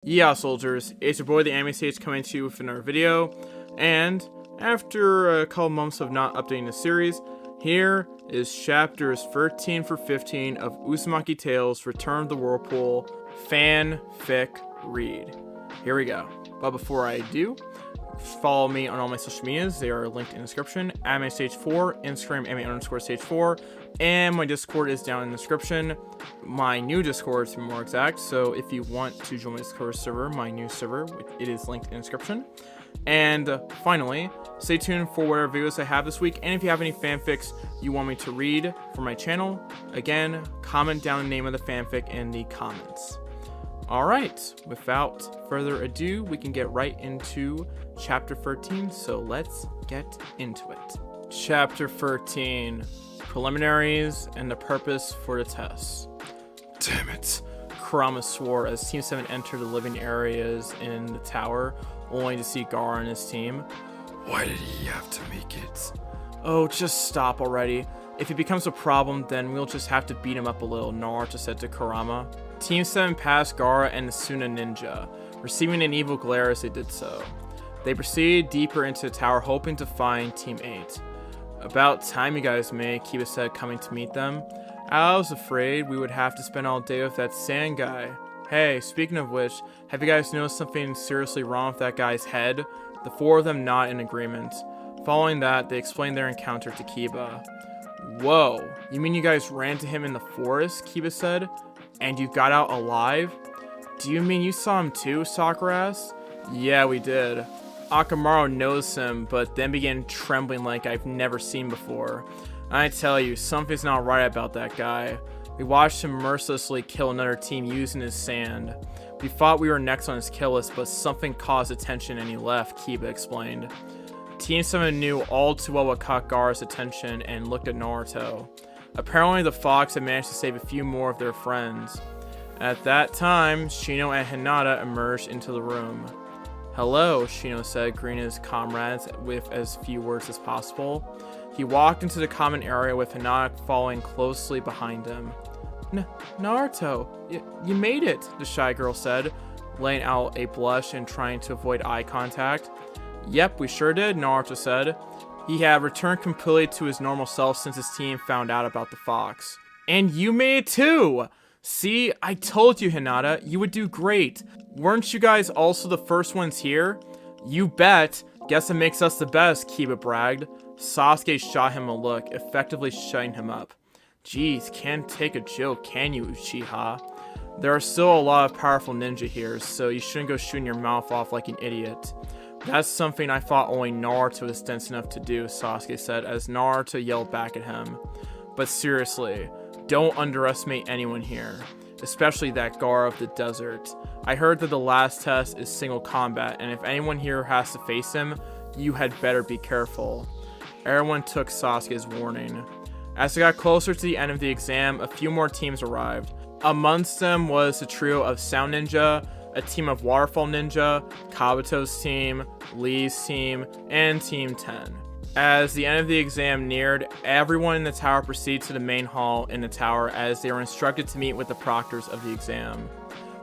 Yeah, soldiers, it's your boy the Anime Sage coming to you with another video, and after a couple months of not updating the series, here is chapters 13 for 15 of Uzumaki Tales Return of the Whirlpool fanfic read. Here we go. But before I do, follow me on all my social medias. They are linked in the description. Anime Stage 4, Instagram anime_stage 4, and my Discord is down in the description. My new Discord, to be more exact. So if you want to join my Discord server, my new server, it is linked in the description. And finally, stay tuned for whatever videos I have this week. And if you have any fanfics you want me to read for my channel, again, comment down the name of the fanfic in the comments. Alright, without further ado, we can get right into Chapter 13, so let's get into it. Chapter 13, Preliminaries and the Purpose for the Test. Damn it, Kurama swore as Team 7 entered the living areas in the tower, only to see Gaara and his team. Why did he have to make it? Oh, just stop already. If it becomes a problem, then we'll just have to beat him up a little, Naruto said to Kurama. Team 7 passed Gaara and the Suna ninja, receiving an evil glare as they did so. They proceeded deeper into the tower, hoping to find Team 8. About time you guys made, Kiba said, coming to meet them. I was afraid we would have to spend all day with that sand guy. Hey, speaking of which, have you guys noticed something seriously wrong with that guy's head? The four of them nod in agreement. Following that, they explained their encounter to Kiba. Whoa, you mean you guys ran to him in the forest? Kiba said. And you got out alive? Do you mean you saw him too, Sakura asked. Yeah, we did. Akamaru knows him, but then began trembling like I've never seen before. I tell you, something's not right about that guy. We watched him mercilessly kill another team using his sand. We thought we were next on his kill list, but something caused attention and he left, Kiba explained. Team 7 knew all too well what caught Gaara's attention and looked at Naruto. Apparently the Fox had managed to save a few more of their friends. At that time, Shino and Hinata emerged into the room. Hello, Shino said, greeting his comrades with as few words as possible. He walked into the common area with Hinata following closely behind him. Naruto, you made it, the shy girl said, laying out a blush and trying to avoid eye contact. Yep, we sure did, Naruto said. He had returned completely to his normal self since his team found out about the fox. And you made it too! See, I told you, Hinata, you would do great. Weren't you guys also the first ones here? You bet. Guess it makes us the best, Kiba bragged. Sasuke shot him a look, effectively shutting him up. Geez, can't take a joke, can you, Uchiha? There are still a lot of powerful ninja here, so you shouldn't go shooting your mouth off like an idiot. That's something I thought only Naruto was dense enough to do, Sasuke said as Naruto yelled back at him. But seriously, don't underestimate anyone here, especially that Gaara of the desert. I heard that the last test is single combat, and if anyone here has to face him, you had better be careful. Everyone took Sasuke's warning. As they got closer to the end of the exam, a few more teams arrived. Amongst them was the trio of Sound Ninja, a team of Waterfall Ninja, Kabuto's team, Lee's team, and Team 10. As the end of the exam neared, everyone in the tower proceeded to the main hall in the tower as they were instructed to meet with the proctors of the exam.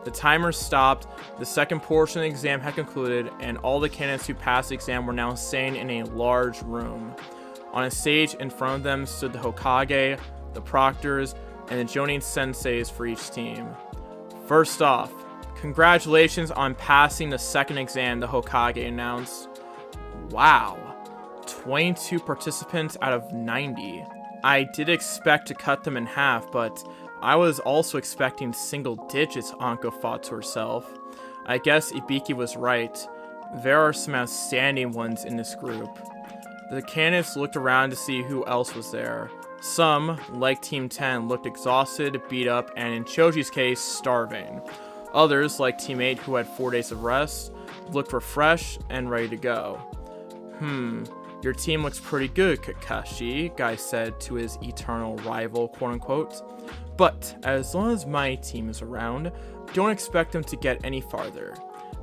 The timer stopped, the second portion of the exam had concluded, and all the candidates who passed the exam were now staying in a large room. On a stage in front of them stood the Hokage, the proctors, and the Jonin senseis for each team. First off, congratulations on passing the second exam, the Hokage announced. Wow, 22 participants out of 90. I did expect to cut them in half, but I was also expecting single digits, Anko thought to herself. I guess Ibiki was right. There are some outstanding ones in this group. The candidates looked around to see who else was there. Some, like Team 10, looked exhausted, beat up, and in Choji's case, starving. Others, like Team 8 who had 4 days of rest, looked refreshed and ready to go. Your team looks pretty good, Kakashi, Guy said to his eternal rival, quote-unquote. But as long as my team is around, don't expect them to get any farther.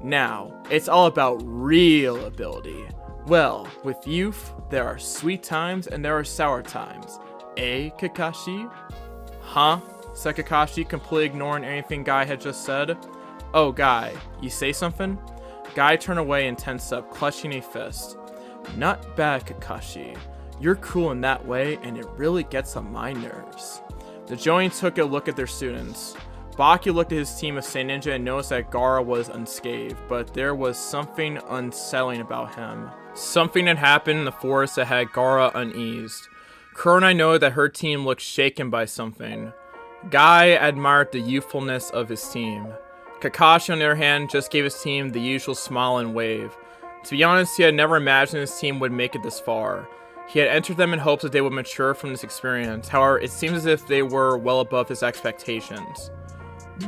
Now, it's all about real ability. Well, with youth, there are sweet times and there are sour times. Eh, Kakashi? Huh? said Kakashi, completely ignoring anything Guy had just said. Oh, Guy, you say something? Guy turned away and tensed up, clutching a fist. Not bad, Kakashi. You're cool in that way, and it really gets on my nerves. The Jonin took a look at their students. Baki looked at his team of Saint Ninja and noticed that Gaara was unscathed, but there was something unsettling about him. Something had happened in the forest that had Gaara uneased. Kurenai noted that her team looked shaken by something. Guy admired the youthfulness of his team. Kakashi, on the other hand, just gave his team the usual smile and wave. To be honest, he had never imagined his team would make it this far. He had entered them in hopes that they would mature from this experience. However, it seems as if they were well above his expectations.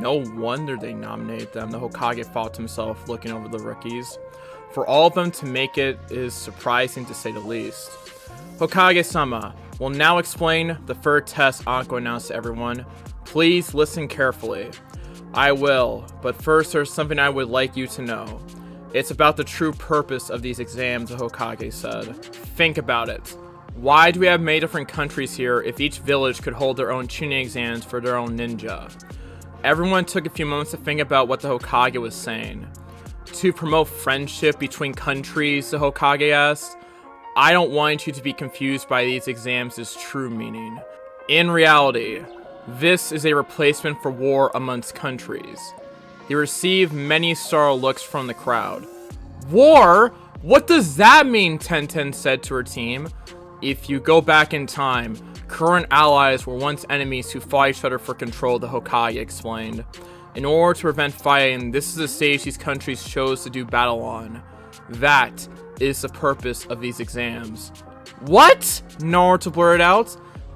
No wonder they nominated them, the Hokage thought to himself, looking over the rookies. For all of them to make it is surprising to say the least. Hokage-sama will now explain the third test Anko announced to everyone. Please listen carefully. I will, but first there's something I would like you to know. It's about the true purpose of these exams, the Hokage said. Think about it. Why do we have many different countries here if each village could hold their own tuning exams for their own ninja? Everyone took a few moments to think about what the Hokage was saying. To promote friendship between countries, the Hokage asked. I don't want you to be confused by these exams' true meaning. In reality, this is a replacement for war amongst countries. He received many startled looks from the crowd. War? What does that mean? Tenten said to her team. If you go back in time, current allies were once enemies who fought each other for control, the Hokage explained. In order to prevent fighting, this is the stage these countries chose to do battle on. That is the purpose of these exams. What? Naruto blurted out.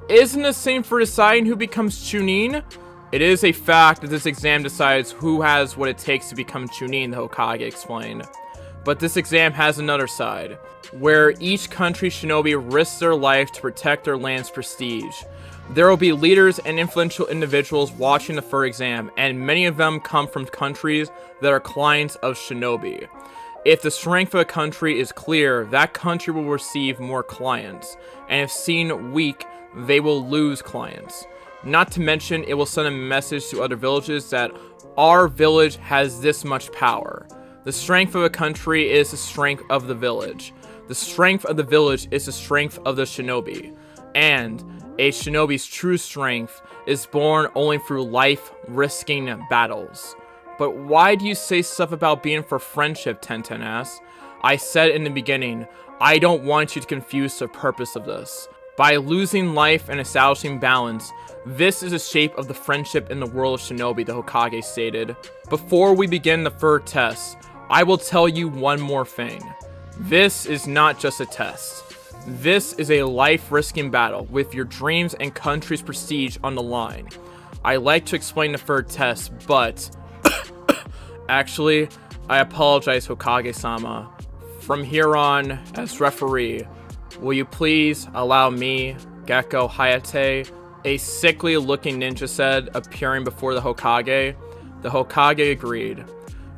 Isn't the same for deciding who becomes Chunin? It is a fact that this exam decides who has what it takes to become Chunin, the Hokage explained. But this exam has another side, where each country shinobi risks their life to protect their land's prestige. There will be leaders and influential individuals watching the third exam, and many of them come from countries that are clients of shinobi. If the strength of a country is clear, that country will receive more clients, and if seen weak, they will lose clients. Not to mention, it will send a message to other villages that our village has this much power. The strength of a country is the strength of the village. The strength of the village is the strength of the shinobi. And a shinobi's true strength is born only through life-risking battles. But why do you say stuff about being for friendship, Tenten asked. I said in the beginning, I don't want you to confuse the purpose of this. By losing life and establishing balance, this is the shape of the friendship in the world of shinobi, the Hokage stated. Before we begin the third test, I will tell you one more thing. This is not just a test. This is a life-risking battle with your dreams and country's prestige on the line. I like to explain the third test, but... Actually, I apologize, Hokage-sama. From here on, as referee, will you please allow me, Gekko Hayate, a sickly-looking ninja said, appearing before the Hokage? The Hokage agreed.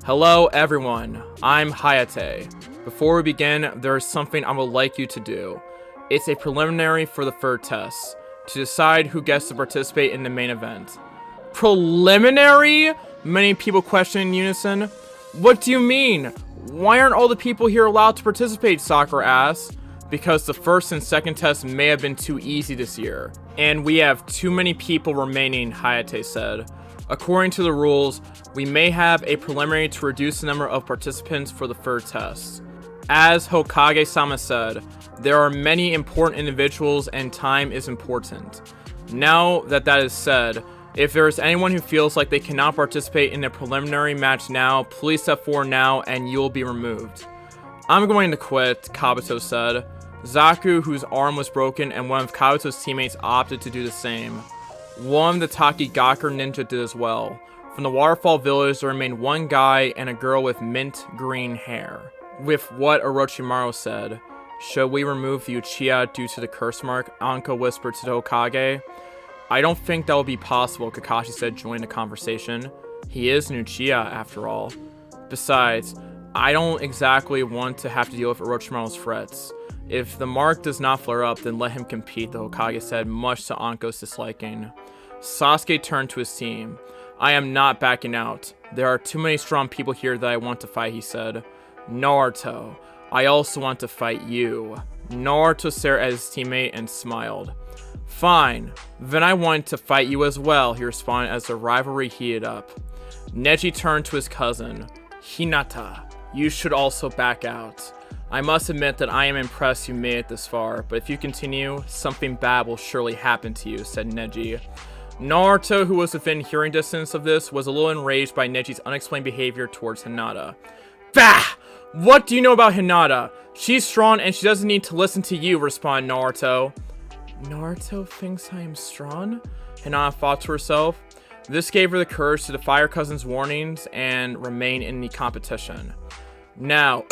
Hello, everyone. I'm Hayate. Before we begin, there is something I would like you to do. It's a preliminary for the third test, to decide who gets to participate in the main event. Preliminary? Many people questioned in unison. What do you mean? Why aren't all the people here allowed to participate? Sakura asked. Because the first and second tests may have been too easy this year. And we have too many people remaining, Hayate said. According to the rules, we may have a preliminary to reduce the number of participants for the third test. As Hokage-sama said, there are many important individuals and time is important. Now that that is said, if there is anyone who feels like they cannot participate in the preliminary match now, please step forward now and you will be removed. I'm going to quit, Kabuto said. Zaku, whose arm was broken, and one of Kabuto's teammates opted to do the same. One of the Takigaku ninja did as well. From the Waterfall Village, there remained one guy and a girl with mint green hair. With what Orochimaru said, should we remove the Uchiha due to the curse mark? Anko whispered to the Hokage. I don't think that will be possible, Kakashi said, joining the conversation. He is an Uchiha, after all. Besides, I don't exactly want to have to deal with Orochimaru's threats. If the mark does not flare up, then let him compete, the Hokage said, much to Anko's disliking. Sasuke turned to his team. I am not backing out. There are too many strong people here that I want to fight, he said. Naruto, I also want to fight you. Naruto stared at his teammate and smiled. Fine, then I want to fight you as well, he responded as the rivalry heated up. Neji turned to his cousin. Hinata, you should also back out. I must admit that I am impressed you made it this far, but if you continue, something bad will surely happen to you, said Neji. Naruto, who was within hearing distance of this, was a little enraged by Neji's unexplained behavior towards Hinata. Bah! What do you know about Hinata? She's strong and she doesn't need to listen to you, responded Naruto. Naruto thinks I am strong? Hinata thought to herself. This gave her the courage to defy her cousin's warnings and remain in the competition. Now,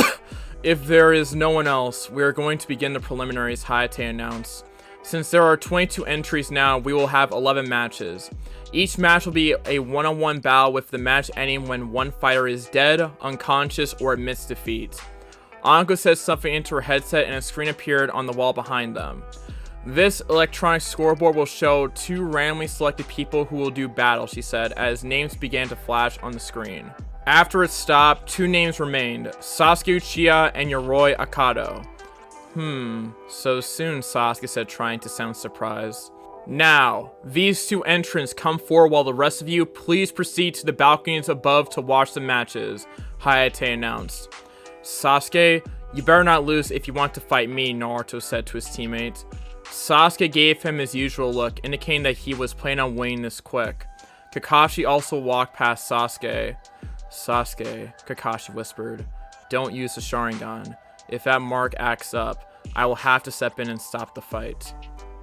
if there is no one else, we are going to begin the preliminaries, Hayate announced. Since there are 22 entries now, we will have 11 matches. Each match will be a one-on-one battle with the match ending when one fighter is dead, unconscious, or admits defeat. Anko said something into her headset and a screen appeared on the wall behind them. This electronic scoreboard will show 2 randomly selected people who will do battle, she said, as names began to flash on the screen. After it stopped, 2 names remained, Sasuke Uchiha and Yoroi Akado. So soon, Sasuke said, trying to sound surprised. Now, these 2 entrants come forward while the rest of you please proceed to the balconies above to watch the matches, Hayate announced. Sasuke, you better not lose if you want to fight me, Naruto said to his teammate. Sasuke gave him his usual look, indicating that he was planning on winning this quick. Kakashi also walked past Sasuke. Sasuke, Kakashi whispered, don't use the Sharingan. If that mark acts up, I will have to step in and stop the fight.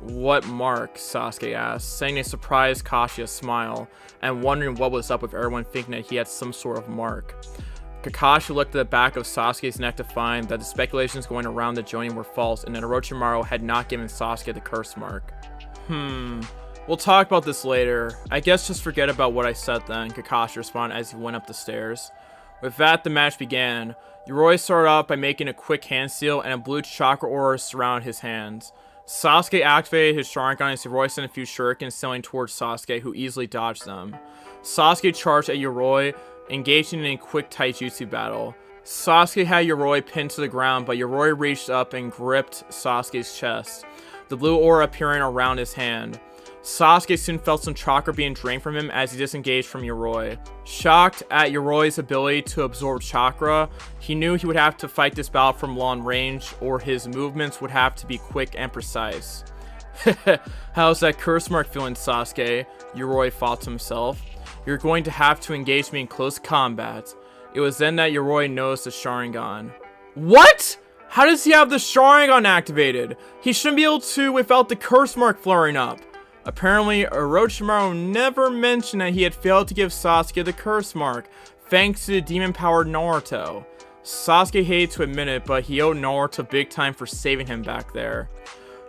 What mark? Sasuke asked, sending a surprised Kashi a smile, and wondering what was up with everyone thinking that he had some sort of mark. Kakashi looked at the back of Sasuke's neck to find that the speculations going around the Jonin were false and that Orochimaru had not given Sasuke the curse mark. We'll talk about this later. I guess just forget about what I said then, Kakashi responded as he went up the stairs. With that, the match began. Yoroi started off by making a quick hand seal and a blue chakra aura surrounded his hands. Sasuke activated his Sharingan as Yoroi sent a few shurikens sailing towards Sasuke, who easily dodged them. Sasuke charged at Yoroi, engaging in a quick taijutsu battle. Sasuke had Yoroi pinned to the ground, but Yoroi reached up and gripped Sasuke's chest, the blue aura appearing around his hand. Sasuke soon felt some chakra being drained from him as he disengaged from Yoroi. Shocked at Yoroi's ability to absorb chakra, he knew he would have to fight this battle from long range, or his movements would have to be quick and precise. How's that curse mark feeling, Sasuke? Yoroi thought to himself. You're going to have to engage me in close combat. It was then that Yoroi noticed the Sharingan. What? How does he have the Sharingan activated? He shouldn't be able to without the curse mark flaring up. Apparently, Orochimaru never mentioned that he had failed to give Sasuke the curse mark, thanks to the demon-powered Naruto. Sasuke hated to admit it, but he owed Naruto big time for saving him back there.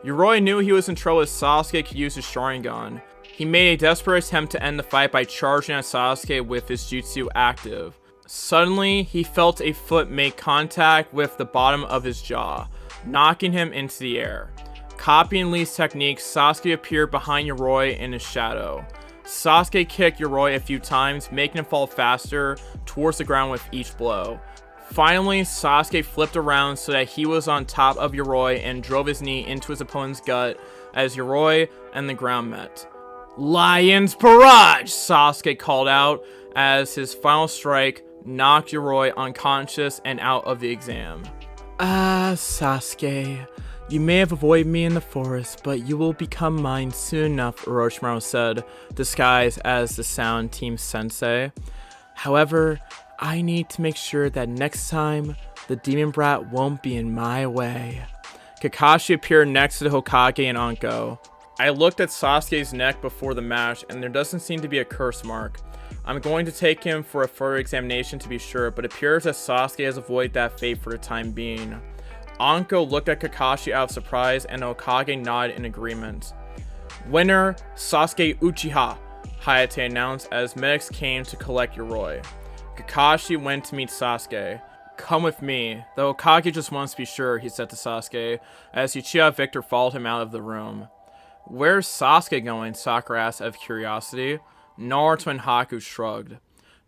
Yoroi knew he was in trouble as Sasuke could use his Sharingan. He made a desperate attempt to end the fight by charging at Sasuke with his jutsu active. Suddenly, he felt a foot make contact with the bottom of his jaw, knocking him into the air. Copying Lee's technique, Sasuke appeared behind Yoroi in his shadow. Sasuke kicked Yoroi a few times, making him fall faster towards the ground with each blow. Finally, Sasuke flipped around so that he was on top of Yoroi and drove his knee into his opponent's gut as Yoroi and the ground met. Lion's Barrage! Sasuke called out as his final strike knocked Yoroi unconscious and out of the exam. Sasuke. You may have avoided me in the forest, but you will become mine soon enough, Orochimaru said, disguised as the Sound Team Sensei. However, I need to make sure that next time, the Demon Brat won't be in my way. Kakashi appeared next to the Hokage and Anko. I looked at Sasuke's neck before the match, and there doesn't seem to be a curse mark. I'm going to take him for a further examination to be sure, but it appears that Sasuke has avoided that fate for the time being. Anko looked at Kakashi out of surprise, and the Hokage nodded in agreement. Winner, Sasuke Uchiha, Hayate announced as medics came to collect Yoroi. Kakashi went to meet Sasuke. Come with me. The Hokage just wants to be sure, he said to Sasuke, as Uchiha Victor followed him out of the room. Where's Sasuke going? Sakura asked out of curiosity. Naruto and Haku shrugged.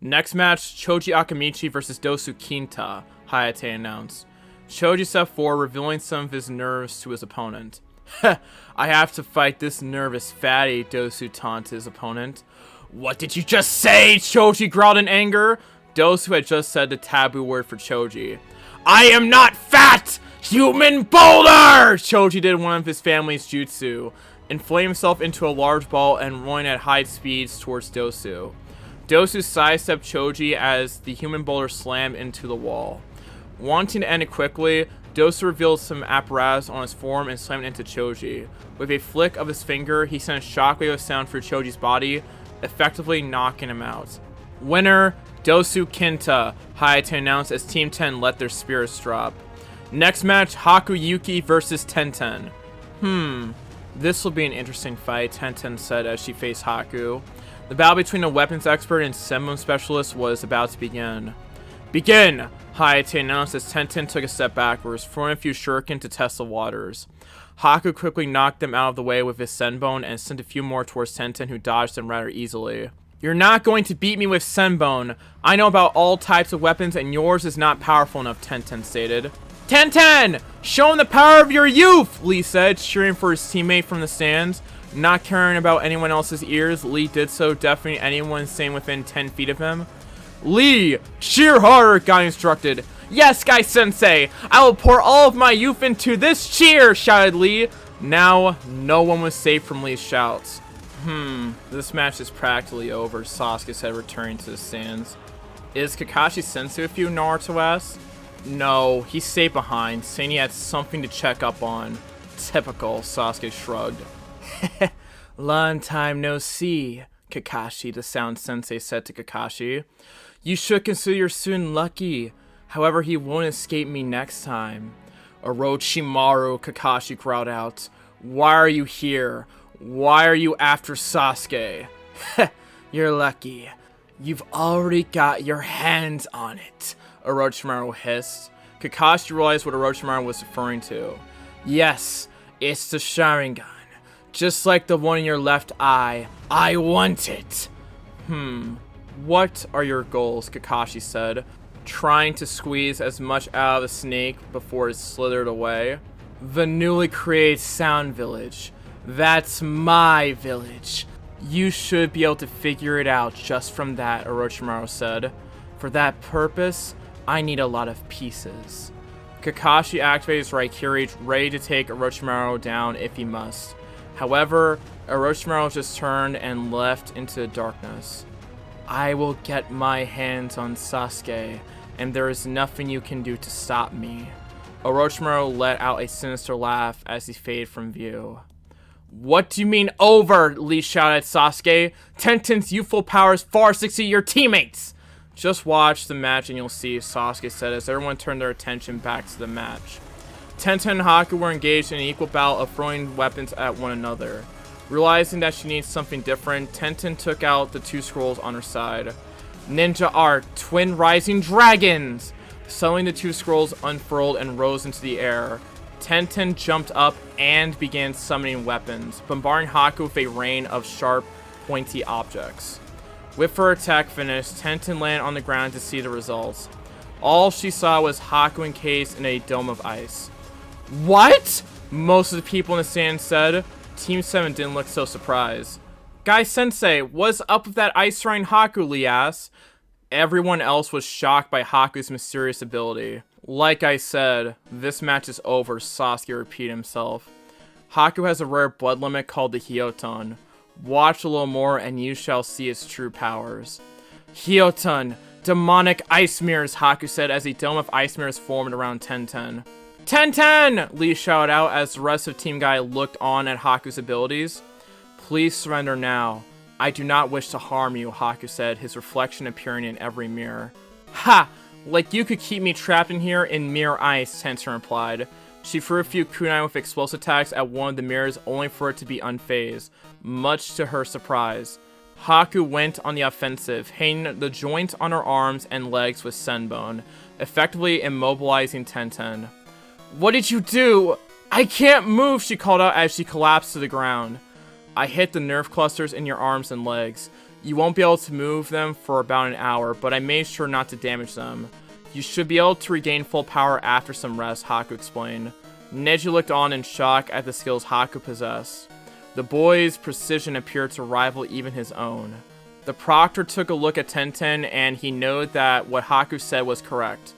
Next match, Choji Akamichi versus Dosu Kinta, Hayate announced. Choji stepped forward, revealing some of his nerves to his opponent. I have to fight this nervous fatty, Dosu taunted his opponent. What did you just say? Choji growled in anger. Dosu had just said the taboo word for Choji. I am not fat! Human boulder! Choji did one of his family's jutsu, inflating himself into a large ball and rolling at high speeds towards Dosu. Dosu sidestepped Choji as the human boulder slammed into the wall. Wanting to end it quickly, Dosu revealed some apparatus on his forearm and slammed into Choji. With a flick of his finger, he sent a shockwave of sound through Choji's body, effectively knocking him out. Winner, Dosu Kinta, Hayate announced as Team 10 let their spirits drop. Next match, Haku Yuki versus Tenten. This will be an interesting fight, Tenten said as she faced Haku. The battle between a weapons expert and Senbon specialist was about to begin. Begin! Hayate announced as Tenten took a step backwards, throwing a few shuriken to test the waters. Haku quickly knocked them out of the way with his Senbon and sent a few more towards Tenten, who dodged them rather easily. You're not going to beat me with Senbon. I know about all types of weapons and yours is not powerful enough, Tenten stated. Tenten! Show him the power of your youth! Lee said, cheering for his teammate from the stands. Not caring about anyone else's ears, Lee did so, deafening anyone staying within 10 feet of him. Lee, cheer harder, Guy instructed. Yes, Guy Sensei! I will pour all of my youth into this cheer, shouted Lee. Now, no one was safe from Lee's shouts. This match is practically over, Sasuke said, returning to the stands. Is Kakashi Sensei with you, Naruto asked. No, he stayed behind, saying he had something to check up on. Typical, Sasuke shrugged. Long time no see, Kakashi, the Sound Sensei said to Kakashi. You should consider your student lucky. However, he won't escape me next time. Orochimaru, Kakashi growled out. Why are you here? Why are you after Sasuke? You're lucky. You've already got your hands on it, Orochimaru hissed. Kakashi realized what Orochimaru was referring to. Yes, it's the Sharingan. Just like the one in your left eye. I want it. What are your goals? Kakashi said, trying to squeeze as much out of the snake before it slithered away. The newly created Sound Village. That's my village. You should be able to figure it out just from that, Orochimaru said. For that purpose, I need a lot of pieces. Kakashi activated his Raikiri, ready to take Orochimaru down if he must. However, Orochimaru just turned and left into the darkness. I will get my hands on Sasuke, and there is nothing you can do to stop me. Orochimaru let out a sinister laugh as he faded from view. What do you mean over? Lee shouted at Sasuke. Tenten's youthful powers far succeed your teammates! Just watch the match and you'll see, Sasuke said as everyone turned their attention back to the match. Tenten and Haku were engaged in an equal battle of throwing weapons at one another. Realizing that she needs something different, Tenten took out the two scrolls on her side. Ninja Art, Twin Rising Dragons! Suddenly the two scrolls unfurled and rose into the air. Tenten jumped up and began summoning weapons, bombarding Haku with a rain of sharp, pointy objects. With her attack finished, Tenten landed on the ground to see the results. All she saw was Haku encased in a dome of ice. What? Most of the people in the stand said. Team 7 didn't look so surprised. Guy Sensei, what's up with that ice surrounding Haku? Lee asked. Everyone else was shocked by Haku's mysterious ability. Like I said, this match is over, Sasuke repeated himself. Haku has a rare blood limit called the Hyoton. Watch a little more and you shall see its true powers. Hyoton, demonic ice mirrors, Haku said as a dome of ice mirrors formed around Tenten. Tenten! Lee shouted out as the rest of Team Guy looked on at Haku's abilities. Please surrender now. I do not wish to harm you, Haku said, his reflection appearing in every mirror. Ha! Like you could keep me trapped in here in mirror ice, Tenten replied. She threw a few kunai with explosive attacks at one of the mirrors only for it to be unfazed, much to her surprise. Haku went on the offensive, hitting the joints on her arms and legs with Senbon, effectively immobilizing Tenten. What did you do? I can't move, she called out as she collapsed to the ground. I hit the nerve clusters in your arms and legs. You won't be able to move them for about an hour, but I made sure not to damage them. You should be able to regain full power after some rest, Haku explained. Neji looked on in shock at the skills Haku possessed. The boy's precision appeared to rival even his own. The proctor took a look at Tenten and he noted that what Haku said was correct.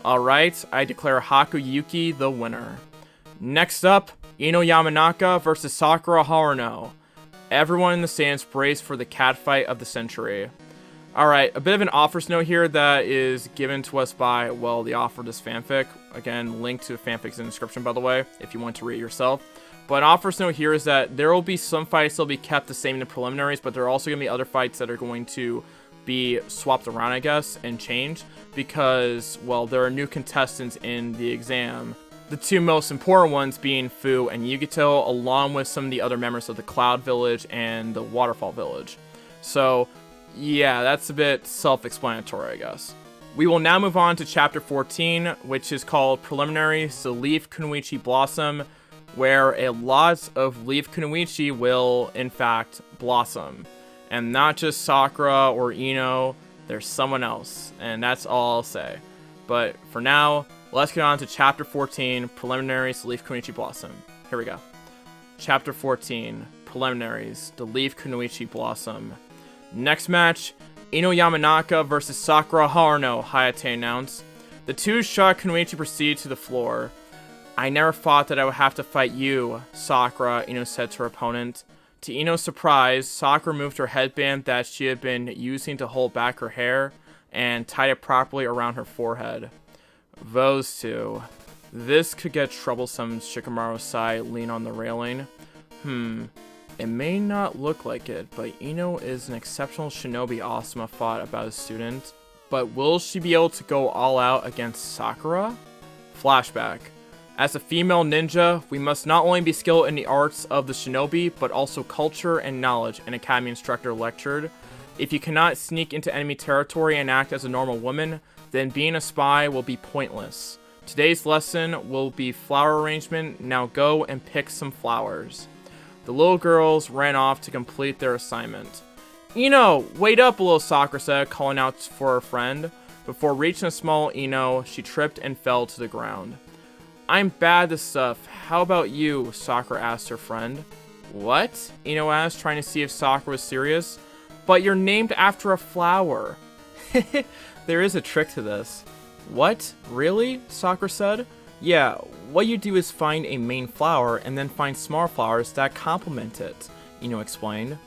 Alright, I declare Haku Yuki the winner. Next up, Ino Yamanaka versus Sakura Haruno. Everyone in the stands braced for the catfight of the century. Alright, a bit of an offers note here that is given to us by, well, the author of this fanfic. Again, link to the fanfics in the description, by the way, if you want to read it yourself. But an offers note here is that there will be some fights that will be kept the same in the preliminaries, but there are also going to be other fights that are going to be swapped around, I guess, and changed. Because, well, there are new contestants in the exam. The two most important ones being Fu and Yugito, along with some of the other members of the Cloud Village and the Waterfall Village. So, yeah, that's a bit self-explanatory, I guess. We will now move on to Chapter 14, which is called Preliminaries to Leaf Kunoichi Blossom, where a lot of Leaf Kunoichi will, in fact, blossom. And not just Sakura or Ino, there's someone else, and that's all I'll say. But for now, let's get on to Chapter 14, Preliminaries to Leaf Kunoichi Blossom. Here we go. Chapter 14, Preliminaries to Leaf Kunoichi Blossom. Next match, Ino Yamanaka versus Sakura Haruno, Hayate announced. The two shot Kunoichi proceeded to the floor. I never thought that I would have to fight you, Sakura, Ino said to her opponent. To Ino's surprise, Sakura moved her headband that she had been using to hold back her hair and tied it properly around her forehead. Those two. This could get troublesome, Shikamaru sighed, leaning on the railing. It may not look like it, but Ino is an exceptional shinobi, Asuma thought about his student. But will she be able to go all out against Sakura? Flashback. As a female ninja, we must not only be skilled in the arts of the shinobi, but also culture and knowledge, an academy instructor lectured. If you cannot sneak into enemy territory and act as a normal woman, then being a spy will be pointless. Today's lesson will be flower arrangement. Now go and pick some flowers. The little girls ran off to complete their assignment. Ino, wait up, little Sakura said, calling out for her friend. Before reaching a small Ino, she tripped and fell to the ground. I'm bad at this stuff. How about you? Sakura asked her friend. What? Ino asked, trying to see if Sakura was serious. But you're named after a flower. There is a trick to this. What? Really? Sakura said. Yeah, what you do is find a main flower and then find small flowers that complement it, Ino explained.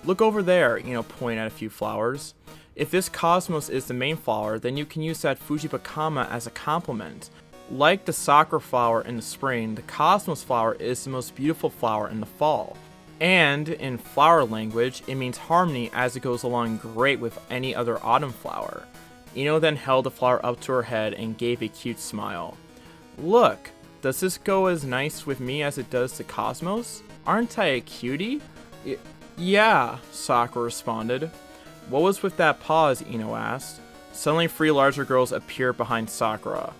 Look over there, Ino pointed at a few flowers. If this cosmos is the main flower, then you can use that Fujibakama as a complement. Like the Sakura flower in the spring, the cosmos flower is the most beautiful flower in the fall. And in flower language, it means harmony as it goes along great with any other autumn flower. Ino then held the flower up to her head and gave a cute smile. Look, does this go as nice with me as it does to Cosmos? Aren't I a cutie? Yeah, Sakura responded. What was with that pause? Ino asked. Suddenly 3 larger girls appeared behind Sakura.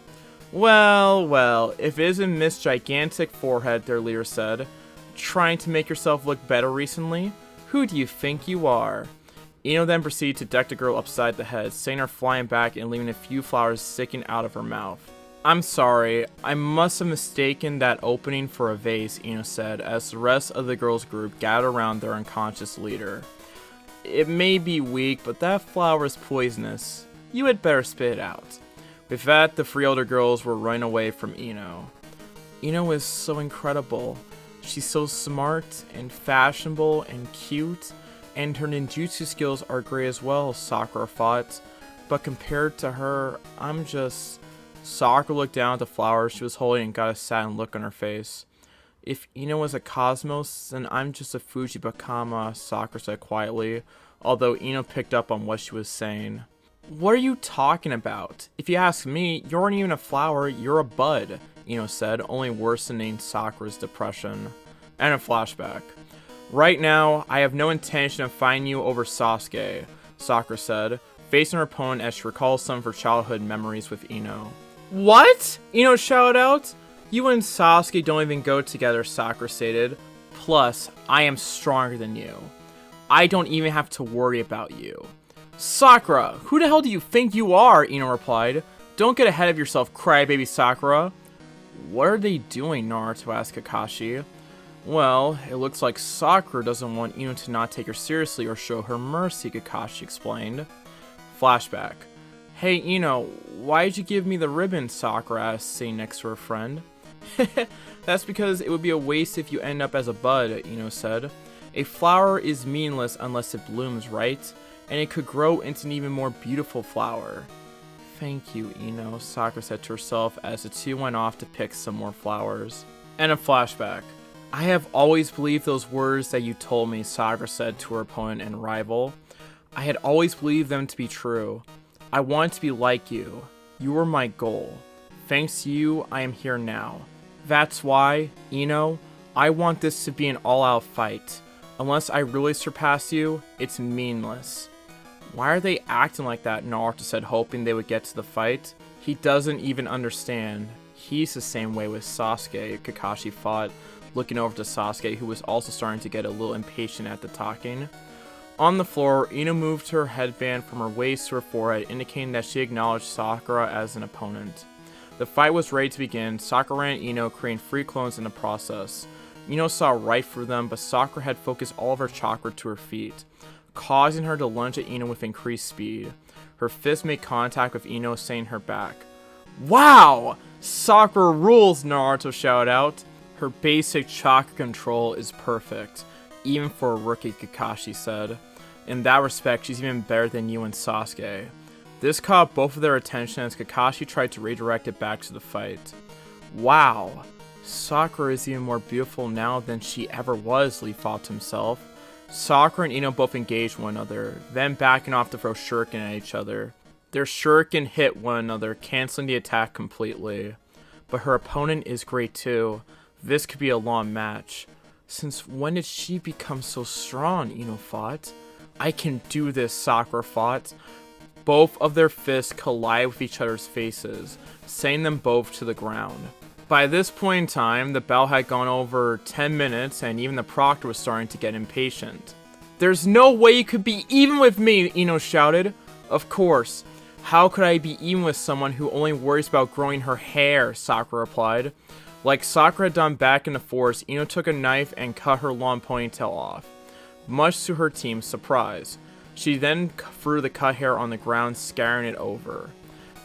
Well, if it isn't Miss Gigantic Forehead, their leader said. Trying to make yourself look better recently? Who do you think you are? Ino then proceeded to deck the girl upside the head, sending her flying back and leaving a few flowers sticking out of her mouth. I'm sorry, I must have mistaken that opening for a vase, Ino said, as the rest of the girls' group gathered around their unconscious leader. It may be weak, but that flower is poisonous. You had better spit it out. With that, the 3 older girls were running away from Ino. Ino is so incredible. She's so smart and fashionable and cute, and her ninjutsu skills are great as well, Sakura thought. But compared to her, I'm just... Sakura looked down at the flowers she was holding and got a sad look on her face. If Ino was a cosmos, then I'm just a Fujibakama, Sakura said quietly, although Ino picked up on what she was saying. What are you talking about? If you ask me, you aren't even a flower, you're a bud, Ino said, only worsening Sakura's depression. And a flashback. Right now, I have no intention of fighting you over Sasuke, Sakura said, facing her opponent as she recalls some of her childhood memories with Ino. What? Ino shouted out. You and Sasuke don't even go together, Sakura stated. Plus, I am stronger than you. I don't even have to worry about you. Sakura, who the hell do you think you are? Ino replied. Don't get ahead of yourself, crybaby Sakura. What are they doing? Naruto asked Kakashi. Well, it looks like Sakura doesn't want Ino to not take her seriously or show her mercy, Kakashi explained. Flashback. Hey Ino, why'd you give me the ribbon? Sakura asked, sitting next to her friend. That's because it would be a waste if you end up as a bud, Ino said. A flower is meaningless unless it blooms, right? And it could grow into an even more beautiful flower. Thank you, Ino, Sakura said to herself as the two went off to pick some more flowers. And a flashback. I have always believed those words that you told me, Sakura said to her opponent and rival. I had always believed them to be true. I wanted to be like you. You were my goal. Thanks to you, I am here now. That's why, Ino, I want this to be an all-out fight. Unless I really surpass you, it's meaningless. Why are they acting like that? Naruto said, hoping they would get to the fight. He doesn't even understand. He's the same way with Sasuke, Kakashi thought, looking over to Sasuke, who was also starting to get a little impatient at the talking. On the floor, Ino moved her headband from her waist to her forehead, indicating that she acknowledged Sakura as an opponent. The fight was ready to begin. Sakura and Ino creating free clones in the process. Ino saw right through them, but Sakura had focused all of her chakra to her feet, causing her to lunge at Ino with increased speed. Her fist made contact with Ino, sending her back. Wow! Sakura rules, Naruto shouted out. Her basic chakra control is perfect, even for a rookie, Kakashi said. In that respect, she's even better than you and Sasuke. This caught both of their attention as Kakashi tried to redirect it back to the fight. Wow! Sakura is even more beautiful now than she ever was, Lee thought to himself. Sakura and Ino both engaged one another, then backing off to throw shuriken at each other. Their shuriken hit one another, canceling the attack completely. But her opponent is great too. This could be a long match. Since when did she become so strong? Ino thought. I can do this, Sakura thought. Both of their fists collide with each other's faces, sending them both to the ground. By this point in time, the battle had gone over 10 minutes and even the proctor was starting to get impatient. There's no way you could be even with me, Ino shouted. Of course. How could I be even with someone who only worries about growing her hair, Sakura replied. Like Sakura had done back in the forest, Ino took a knife and cut her long ponytail off, much to her team's surprise. She then threw the cut hair on the ground, scattering it over.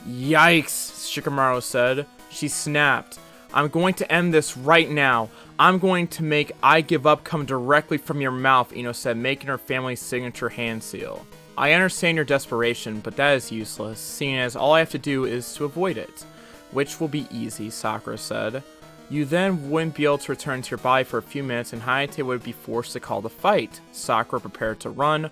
Yikes, Shikamaru said. She snapped. I'm going to end this right now. I'm going to make I give up come directly from your mouth, Ino said, making her family's signature hand seal. I understand your desperation, but that is useless, seeing as all I have to do is to avoid it. Which will be easy, Sakura said. You then wouldn't be able to return to your body for a few minutes and Hayate would be forced to call the fight. Sakura prepared to run,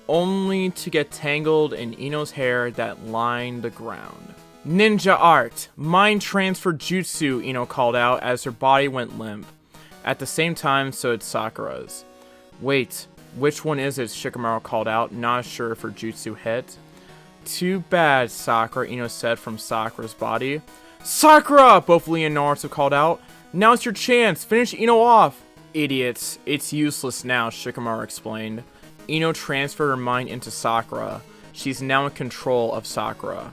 only to get tangled in Ino's hair that lined the ground. Ninja art! Mind transfer jutsu, Ino called out as her body went limp. At the same time, so did Sakura's. Wait, which one is it? Shikamaru called out, not sure if her jutsu hit. Too bad, Sakura, Ino said from Sakura's body. Sakura! Both Lee and Naruto called out. Now's your chance! Finish Ino off! Idiots. It's useless now, Shikamaru explained. Ino transferred her mind into Sakura. She's now in control of Sakura.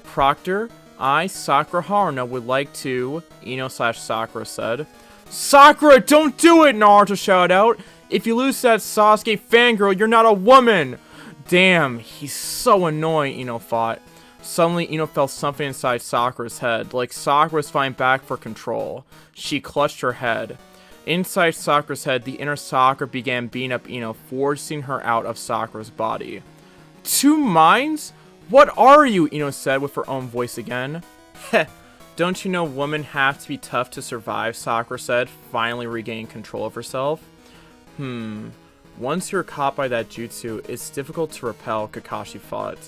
Proctor, I, Sakura Haruna, would like to... Ino/Sakura said. Sakura, don't do it! Naruto shouted out. If you lose that Sasuke fangirl, you're not a woman! Damn, he's so annoying, Ino thought. Suddenly, Ino felt something inside Sakura's head, like Sakura was fighting back for control. She clutched her head. Inside Sakura's head, the inner Sakura began beating up Ino, forcing her out of Sakura's body. Two minds? What are you? Ino said with her own voice again. Heh, don't you know women have to be tough to survive, Sakura said, finally regaining control of herself. Once you're caught by that jutsu, it's difficult to repel, Kakashi thought.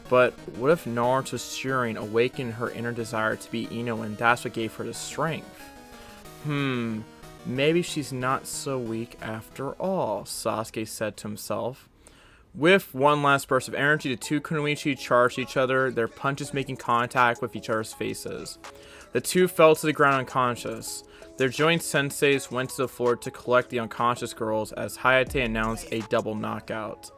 But what if Naruto's cheering awakened her inner desire to be Ino and that's what gave her the strength? Maybe she's not so weak after all, Sasuke said to himself. With one last burst of energy, the two kunoichi charged each other, their punches making contact with each other's faces. The two fell to the ground unconscious. Their joint senseis went to the floor to collect the unconscious girls as Hayate announced a double knockout.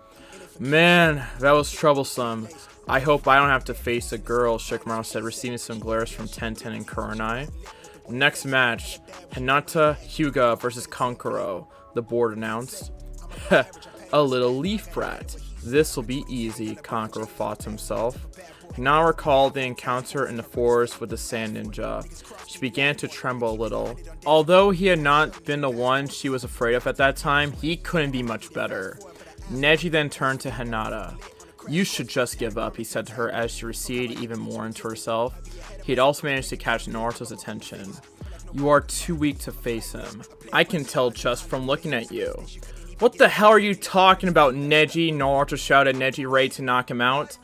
Man, that was troublesome. I hope I don't have to face a girl, Shikamaru said, receiving some glares from Tenten and Kurenai. Next match, Hinata Hyuga versus Kankuro, the board announced. A little leaf brat. This'll be easy, Kankuro thought to himself. Hinata recalled the encounter in the forest with the sand ninja. She began to tremble a little. Although he had not been the one she was afraid of at that time, he couldn't be much better. Neji then turned to Hinata. You should just give up, he said to her as she receded even more into herself. He had also managed to catch Naruto's attention. You are too weak to face him. I can tell just from looking at you. What the hell are you talking about, Neji? Naruto shouted at Neji, ready to knock him out.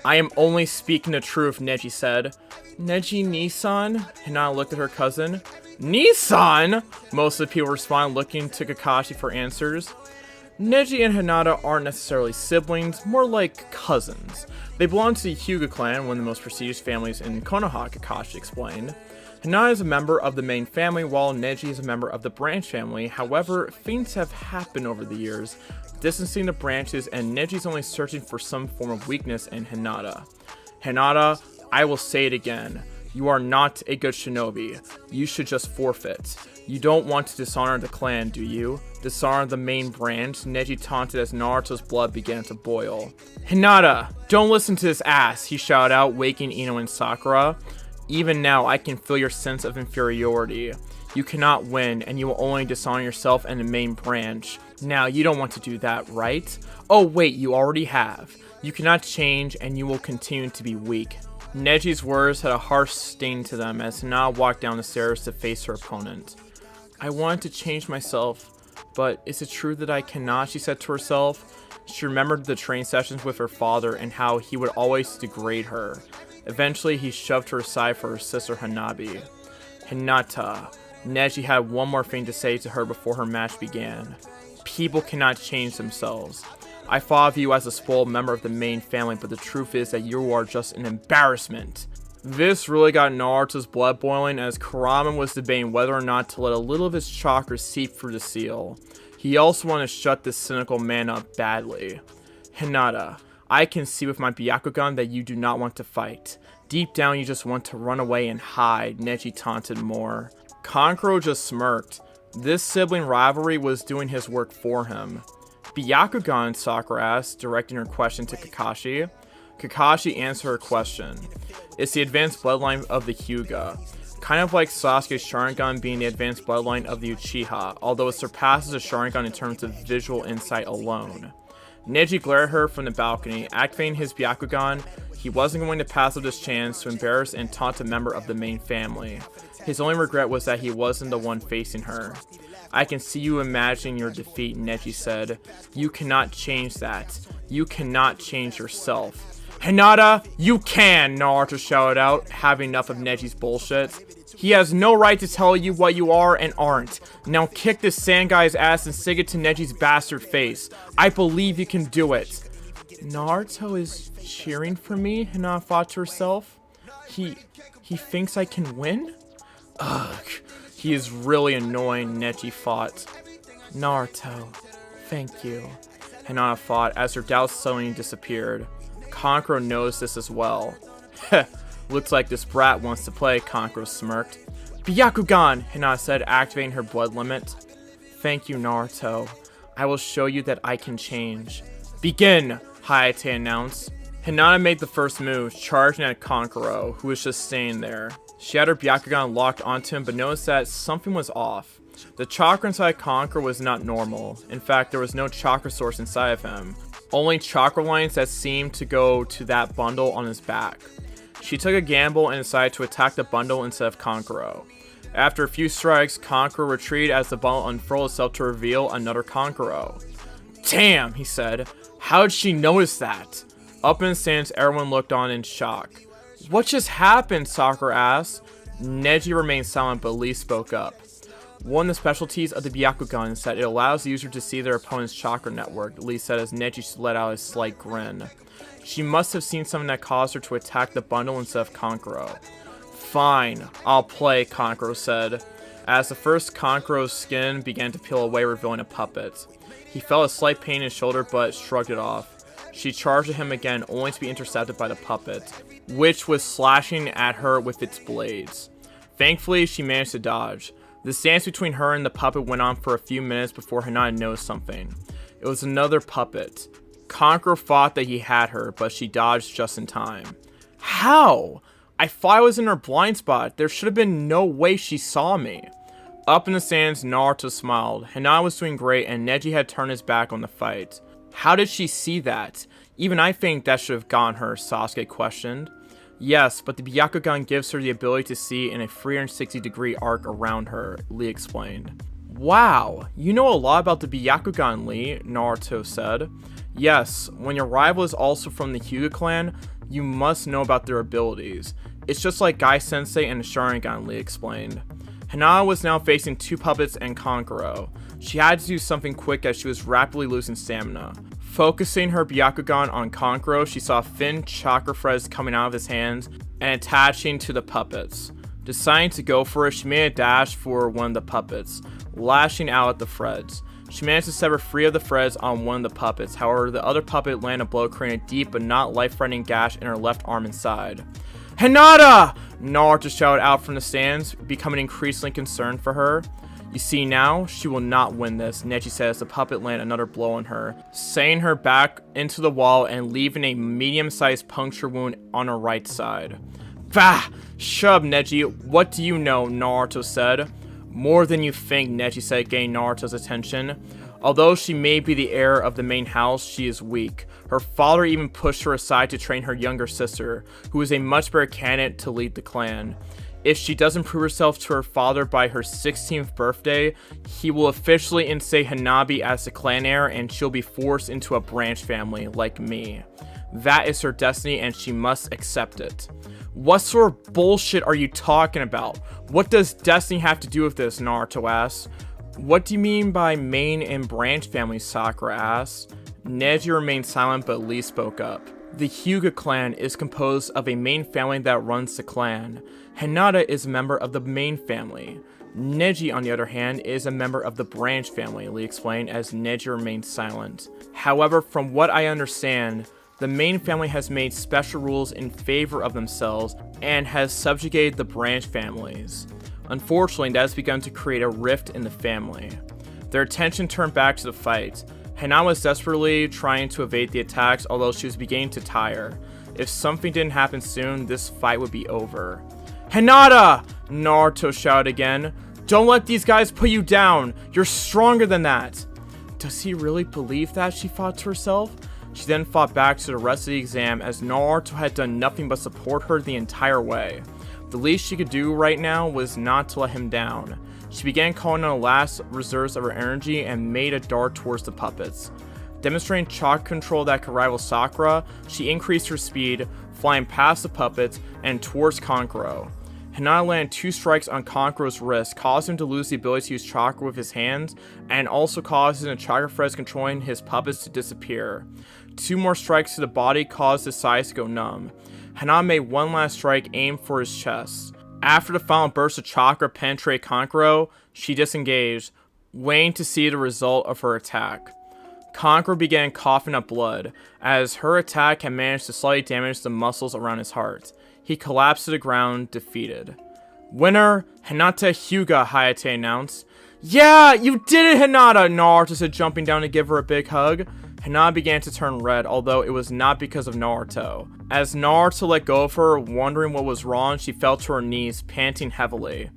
I am only speaking the truth, Neji said. Neji Nissan? Hinata looked at her cousin. Nissan? Most of the people responded, looking to Kakashi for answers. Neji and Hinata aren't necessarily siblings, more like cousins. They belong to the Hyuga clan, one of the most prestigious families in Konoha, Kakashi explained. Hinata is a member of the main family, while Neji is a member of the branch family. However, things have happened over the years, distancing the branches, and Neji's only searching for some form of weakness in Hinata. Hinata, I will say it again. You are not a good shinobi. You should just forfeit. You don't want to dishonor the clan, do you? Dishonor the main branch? Neji taunted as Naruto's blood began to boil. Hinata, don't listen to this ass, he shouted out, waking Ino and Sakura. Even now, I can feel your sense of inferiority. You cannot win, and you will only dishonor yourself and the main branch. Now, you don't want to do that, right? Oh wait, you already have. You cannot change, and you will continue to be weak. Neji's words had a harsh sting to them as Hinata walked down the stairs to face her opponent. I wanted to change myself, but is it true that I cannot, she said to herself. She remembered the training sessions with her father and how he would always degrade her. Eventually, he shoved her aside for her sister Hanabi. Hinata. Neji had one more thing to say to her before her match began. People cannot change themselves. I thought of you as a spoiled member of the main family, but the truth is that you are just an embarrassment. This really got Naruto's blood boiling as Kurama was debating whether or not to let a little of his chakra seep through the seal. He also wanted to shut this cynical man up badly. Hinata. I can see with my Byakugan that you do not want to fight. Deep down, you just want to run away and hide, Neji taunted more. Kankuro just smirked. This sibling rivalry was doing his work for him. Byakugan, Sakura asked, directing her question to Kakashi. Kakashi answered her question. It's the advanced bloodline of the Hyuga. Kind of like Sasuke's Sharingan being the advanced bloodline of the Uchiha, although it surpasses the Sharingan in terms of visual insight alone. Neji glared at her from the balcony, activating his Byakugan. He wasn't going to pass up this chance to embarrass and taunt a member of the main family. His only regret was that he wasn't the one facing her. I can see you imagining your defeat, Neji said. You cannot change that. You cannot change yourself. Hinata, you can, Naruto shouted out, having enough of Neji's bullshit. He has no right to tell you what you are and aren't. Now kick this sand guy's ass and stick it to Neji's bastard face. I believe you can do it. Naruto is cheering for me, Hinata thought to herself. He thinks I can win? Ugh, he is really annoying, Neji thought. Naruto, thank you, Hinata thought as her doubts suddenly disappeared. Kankuro noticed this as well. Heh. Looks like this brat wants to play, Kankuro smirked. Byakugan, Hinata said, activating her blood limit. Thank you, Naruto. I will show you that I can change. Begin, Hayate announced. Hinata made the first move, charging at Kankuro, who was just staying there. She had her Byakugan locked onto him, but noticed that something was off. The chakra inside Kankuro was not normal. In fact, there was no chakra source inside of him. Only chakra lines that seemed to go to that bundle on his back. She took a gamble and decided to attack the bundle instead of Kankuro. After a few strikes, Kankuro retreated as the bundle unfurled itself to reveal another Kankuro. Damn, he said. How did she notice that? Up in the stands, everyone looked on in shock. What just happened? Sakura asked. Neji remained silent, but Lee spoke up. One of the specialties of the Byakugan is that it allows the user to see their opponent's chakra network, Lee said as Neji let out a slight grin. She must have seen something that caused her to attack the bundle instead of Kankuro. Fine, I'll play, Kankuro said, as the first Kankuro's skin began to peel away, revealing a puppet. He felt a slight pain in his shoulder, but shrugged it off. She charged at him again, only to be intercepted by the puppet, which was slashing at her with its blades. Thankfully, she managed to dodge. The dance between her and the puppet went on for a few minutes before Hinata noticed something. It was another puppet. Kankuro thought that he had her, but she dodged just in time. How? I thought I was in her blind spot. There should have been no way she saw me. Up in the stands, Naruto smiled. Hinata was doing great, and Neji had turned his back on the fight. How did she see that? Even I think that should have gotten her, Sasuke questioned. Yes, but the Byakugan gives her the ability to see in a 360-degree arc around her, Lee explained. Wow, you know a lot about the Byakugan, Lee, Naruto said. Yes, when your rival is also from the Hyuga clan, you must know about their abilities. It's just like Gai Sensei and the Sharingan, Lee explained. Hinata was now facing two puppets and Kankuro. She had to do something quick as she was rapidly losing stamina. Focusing her Byakugan on Kankuro, she saw thin chakra threads coming out of his hands and attaching to the puppets. Deciding to go for it, she made a dash for one of the puppets, lashing out at the threads. She managed to sever 3 of the threads on one of the puppets. However, the other puppet landed a blow, creating a deep but not life-threatening gash in her left arm and side. Hinata! Naruto shouted out from the stands, becoming increasingly concerned for her. You see now, she will not win this, Neji said as the puppet landed another blow on her, sending her back into the wall and leaving a medium-sized puncture wound on her right side. Bah! Shut up, Neji. What do you know? Naruto said. More than you think, Neji said, gaining Naruto's attention. Although she may be the heir of the main house, she is weak. Her father even pushed her aside to train her younger sister, who is a much better candidate to lead the clan. If she doesn't prove herself to her father by her 16th birthday, he will officially instate Hanabi as the clan heir and she'll be forced into a branch family like me. That is her destiny and she must accept it. What sort of bullshit are you talking about? What does destiny have to do with this? Naruto asked. What do you mean by main and branch family? Sakura asked. Neji remained silent but Lee spoke up. The Hyuga clan is composed of a main family that runs the clan. Hinata is a member of the main family. Neji, on the other hand, is a member of the branch family, Lee explained as Neji remained silent. However, from what I understand, the main family has made special rules in favor of themselves and has subjugated the branch families. Unfortunately, that has begun to create a rift in the family. Their attention turned back to the fight. Hinata was desperately trying to evade the attacks, although she was beginning to tire. If something didn't happen soon, this fight would be over. Hinata! Naruto shouted again. Don't let these guys put you down. You're stronger than that. Does he really believe that? She thought to herself. She then fought back to the rest of the exam as Naruto had done nothing but support her the entire way. The least she could do right now was not to let him down. She began calling on the last reserves of her energy and made a dart towards the puppets. Demonstrating chalk control that could rival Sakura, she increased her speed, flying past the puppets and towards Kankuro. Hinata landed 2 strikes on Kankuro's wrist, causing him to lose the ability to use chakra with his hands, and also causing the chakra threads controlling his puppets to disappear. 2 more strikes to the body caused his sides to go numb. Hinata made one last strike aimed for his chest. After the final burst of chakra penetrated Kankuro, she disengaged, waiting to see the result of her attack. Kankuro began coughing up blood, as her attack had managed to slightly damage the muscles around his heart. He collapsed to the ground, defeated. Winner, Hinata Hyuga, Hayate announced. Yeah, you did it, Hinata, Naruto said, jumping down to give her a big hug. Hinata began to turn red, although it was not because of Naruto. As Naruto let go of her, wondering what was wrong, she fell to her knees, panting heavily.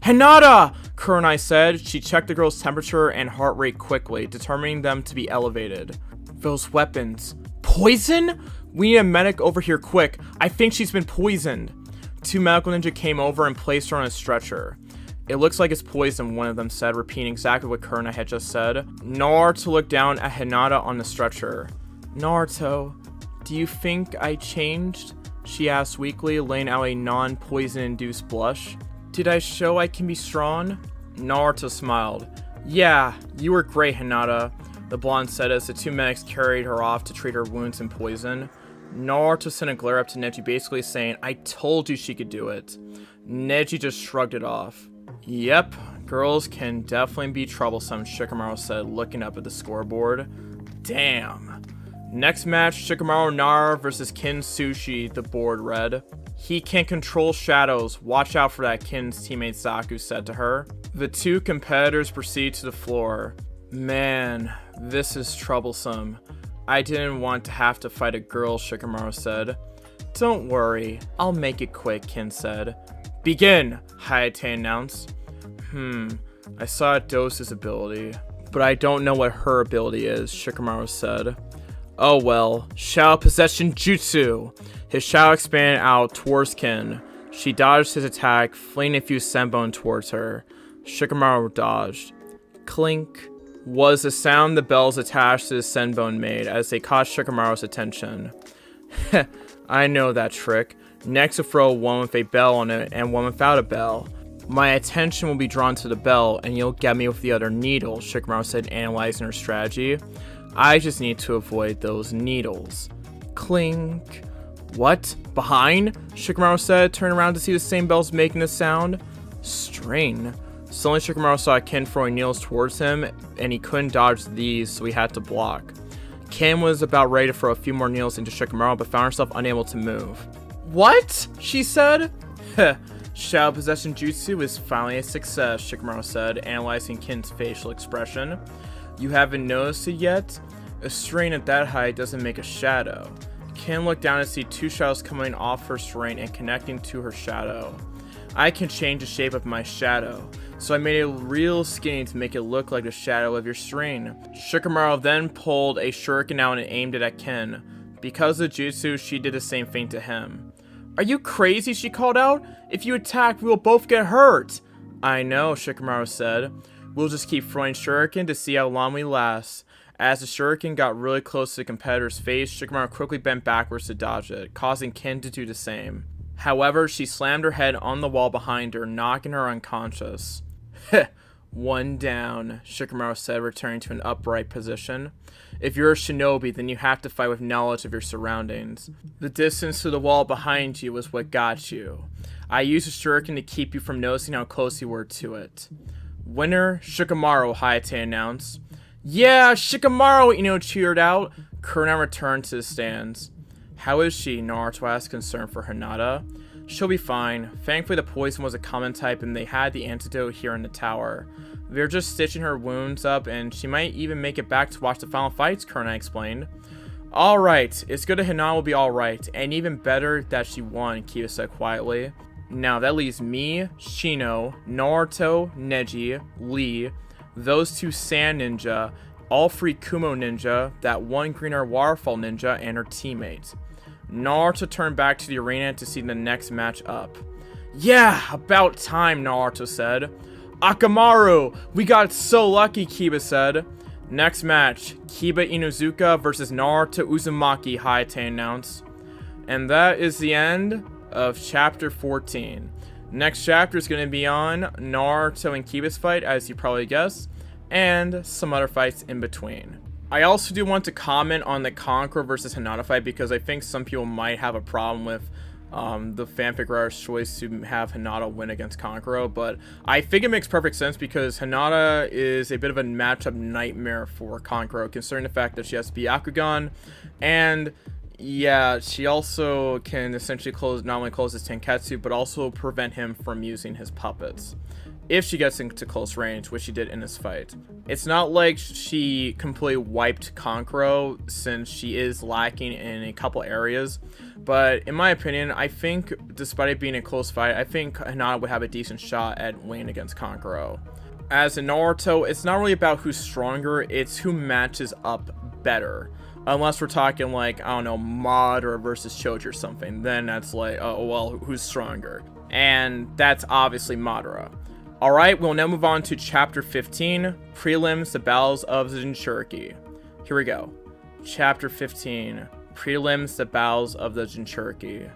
Hinata! Kurenai said. She checked the girl's temperature and heart rate quickly, determining them to be elevated. Those weapons. Poison? We need a medic over here quick. I think she's been poisoned. 2 medical ninja came over and placed her on a stretcher. It looks like it's poison, one of them said, repeating exactly what Kurenai had just said. Naruto looked down at Hinata on the stretcher. Naruto, do you think I changed? She asked weakly, laying out a non-poison-induced blush. Did I show I can be strong? Naruto smiled. Yeah, you were great, Hinata, the blonde said as the two medics carried her off to treat her wounds and poison. Naruto sent a glare up to Neji, basically saying, I told you she could do it. Neji just shrugged it off. Yep, girls can definitely be troublesome, Shikamaru said, looking up at the scoreboard. Damn. Next match, Shikamaru Nara versus Kin Sushi, the board read. He can control shadows. Watch out for that, Kin's teammate Zaku said to her. The two competitors proceed to the floor. Man, this is troublesome. I didn't want to have to fight a girl, Shikamaru said. Don't worry, I'll make it quick, Kin said. Begin, Hayate announced. I saw Dose's ability, but I don't know what her ability is, Shikamaru said. Oh well, Shadow Possession Jutsu! His shadow expanded out towards Kin. She dodged his attack, flinging a few senbon towards her. Shikamaru dodged. Clink was the sound the bells attached to the senbon made as they caught Shikamaru's attention. Heh, I know that trick. Next, to throw one with a bell on it and one without a bell. My attention will be drawn to the bell, and you'll get me with the other needle, Shikamaru said, analyzing her strategy. I just need to avoid those needles. Clink. What? Behind? Shikamaru said, turning around to see the same bells making the sound. Strain. Suddenly, Shikamaru saw Ken throwing needles towards him, and he couldn't dodge these, so he had to block. Ken was about ready to throw a few more needles into Shikamaru, but found herself unable to move. What? She said. Heh. Shadow Possession Jutsu is finally a success, Shikamaru said, analyzing Ken's facial expression. You haven't noticed it yet? A strain at that height doesn't make a shadow. Ken looked down to see two shadows coming off her strain and connecting to her shadow. I can change the shape of my shadow, so I made it real skinny to make it look like the shadow of your strain. Shikamaru then pulled a shuriken out and aimed it at Ken. Because of Jutsu, she did the same thing to him. Are you crazy? She called out. If you attack, we will both get hurt. I know, Shikamaru said. We'll just keep throwing shuriken to see how long we last. As the shuriken got really close to the competitor's face, Shikamaru quickly bent backwards to dodge it, causing Ken to do the same. However, she slammed her head on the wall behind her, knocking her unconscious. Heh, one down, Shikamaru said, returning to an upright position. If you're a shinobi, then you have to fight with knowledge of your surroundings. The distance to the wall behind you was what got you. I used a shuriken to keep you from noticing how close you were to it. Winner, Shikamaru, Hayate announced. Yeah, Shikamaru, Ino cheered out. Kurna returned to the stands. How is she? Naruto asked, concerned for Hinata. She'll be fine. Thankfully, the poison was a common type and they had the antidote here in the tower. They're just stitching her wounds up and she might even make it back to watch the final fights, Kurna explained. Alright, it's good that Hinata will be alright, and even better that she won, Kiba said quietly. Now that leaves me, Shino, Naruto, Neji, Lee, those two Sand Ninja, all three Kumo Ninja, that one Green-Ear Waterfall Ninja, and her teammate. Naruto turned back to the arena to see the next match up. Yeah, about time, Naruto said. Akamaru, we got so lucky, Kiba said. Next match, Kiba Inuzuka versus Naruto Uzumaki, Hayate announced. And that is the end of chapter 14. Next chapter is going to be on Naruto and Kiba's fight, as you probably guessed, and some other fights in between. I also do want to comment on the Kankuro versus Hinata fight because I think some people might have a problem with the fanfic writer's choice to have Hinata win against Kankuro, but I think it makes perfect sense because Hinata is a bit of a matchup nightmare for Kankuro, considering the fact that she has to be Byakugan, and yeah, she also can essentially not only close his Tenketsu, but also prevent him from using his puppets. If she gets into close range, which she did in this fight. It's not like she completely wiped Kankuro, since she is lacking in a couple areas. But in my opinion, I think, despite it being a close fight, I think Hinata would have a decent shot at winning against Kankuro. As in Naruto, it's not really about who's stronger, it's who matches up better. Unless we're talking like, I don't know, Madara versus Choji or something. Then that's like, oh well, who's stronger? And that's obviously Madara. Alright, we'll now move on to Chapter 15, Prelims, the Battles of the Jinchuriki. Here we go. Chapter 15, Prelims, the Battles of the Jinchuriki.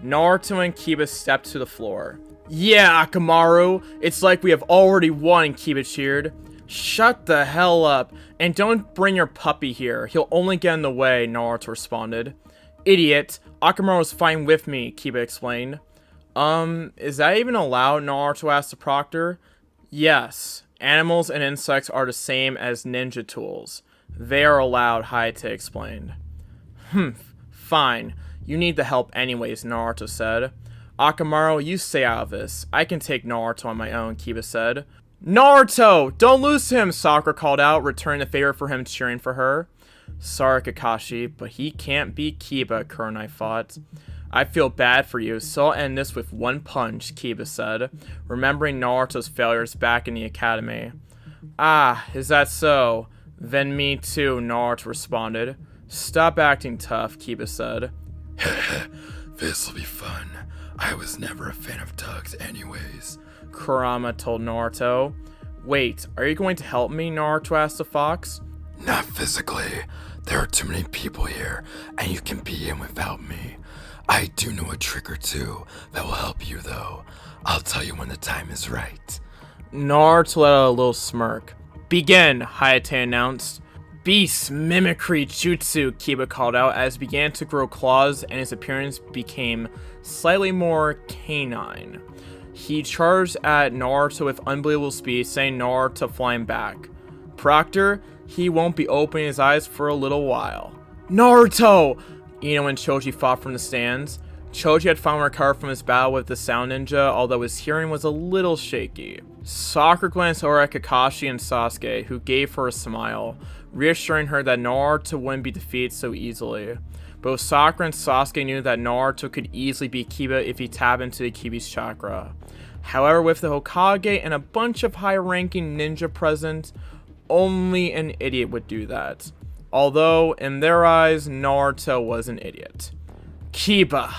Naruto and Kiba stepped to the floor. Yeah, Akamaru, it's like we have already won, Kiba cheered. Shut the hell up, and don't bring your puppy here. He'll only get in the way, Naruto responded. Idiot, Akamaru's fine with me, Kiba explained. Is that even allowed? Naruto asked the proctor. Yes, animals and insects are the same as ninja tools. They are allowed, Hayate explained. Fine. You need the help anyways, Naruto said. Akamaru, you stay out of this. I can take Naruto on my own, Kiba said. Naruto! Don't lose him, Sakura called out, returning the favor for him cheering for her. Sorry, Kakashi, but he can't beat Kiba, Kurenai fought. I feel bad for you, so I'll end this with one punch, Kiba said, remembering Naruto's failures back in the academy. Ah, is that so? Then me too, Naruto responded. Stop acting tough, Kiba said. This'll be fun. I was never a fan of tugs anyways, Kurama told Naruto. Wait, are you going to help me? Naruto asked the fox. Not physically. There are too many people here, and you can be in without me. I do know a trick or two that will help you, though. I'll tell you when the time is right. Naruto let out a little smirk. Begin, Hayate announced. Beast Mimicry Jutsu, Kiba called out as he began to grow claws and his appearance became slightly more canine. He charged at Naruto with unbelievable speed, sending Naruto flying back. Proctor, he won't be opening his eyes for a little while. Naruto! Ino and Choji fought from the stands. Choji had finally recovered from his battle with the Sound Ninja, although his hearing was a little shaky. Sakura glanced over at Kakashi and Sasuke, who gave her a smile, reassuring her that Naruto wouldn't be defeated so easily. Both Sakura and Sasuke knew that Naruto could easily beat Kiba if he tapped into the Kibi's chakra. However, with the Hokage and a bunch of high-ranking ninja present, only an idiot would do that. Although, in their eyes, Naruto was an idiot. Kiba,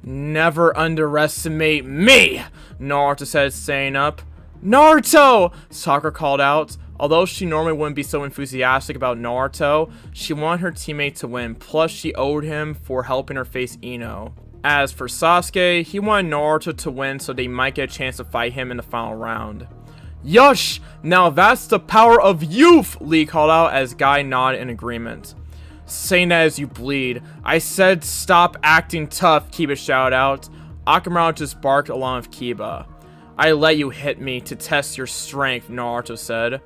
never underestimate me, Naruto said, staying up. Naruto! Sakura called out. Although she normally wouldn't be so enthusiastic about Naruto, she wanted her teammate to win, plus she owed him for helping her face Ino. As for Sasuke, he wanted Naruto to win so they might get a chance to fight him in the final round. Yush! Now that's the power of youth! Lee called out as Guy nodded in agreement. Saying that as you bleed. I said stop acting tough, Kiba shouted out. Akamaru just barked along with Kiba. I let you hit me to test your strength, Naruto said.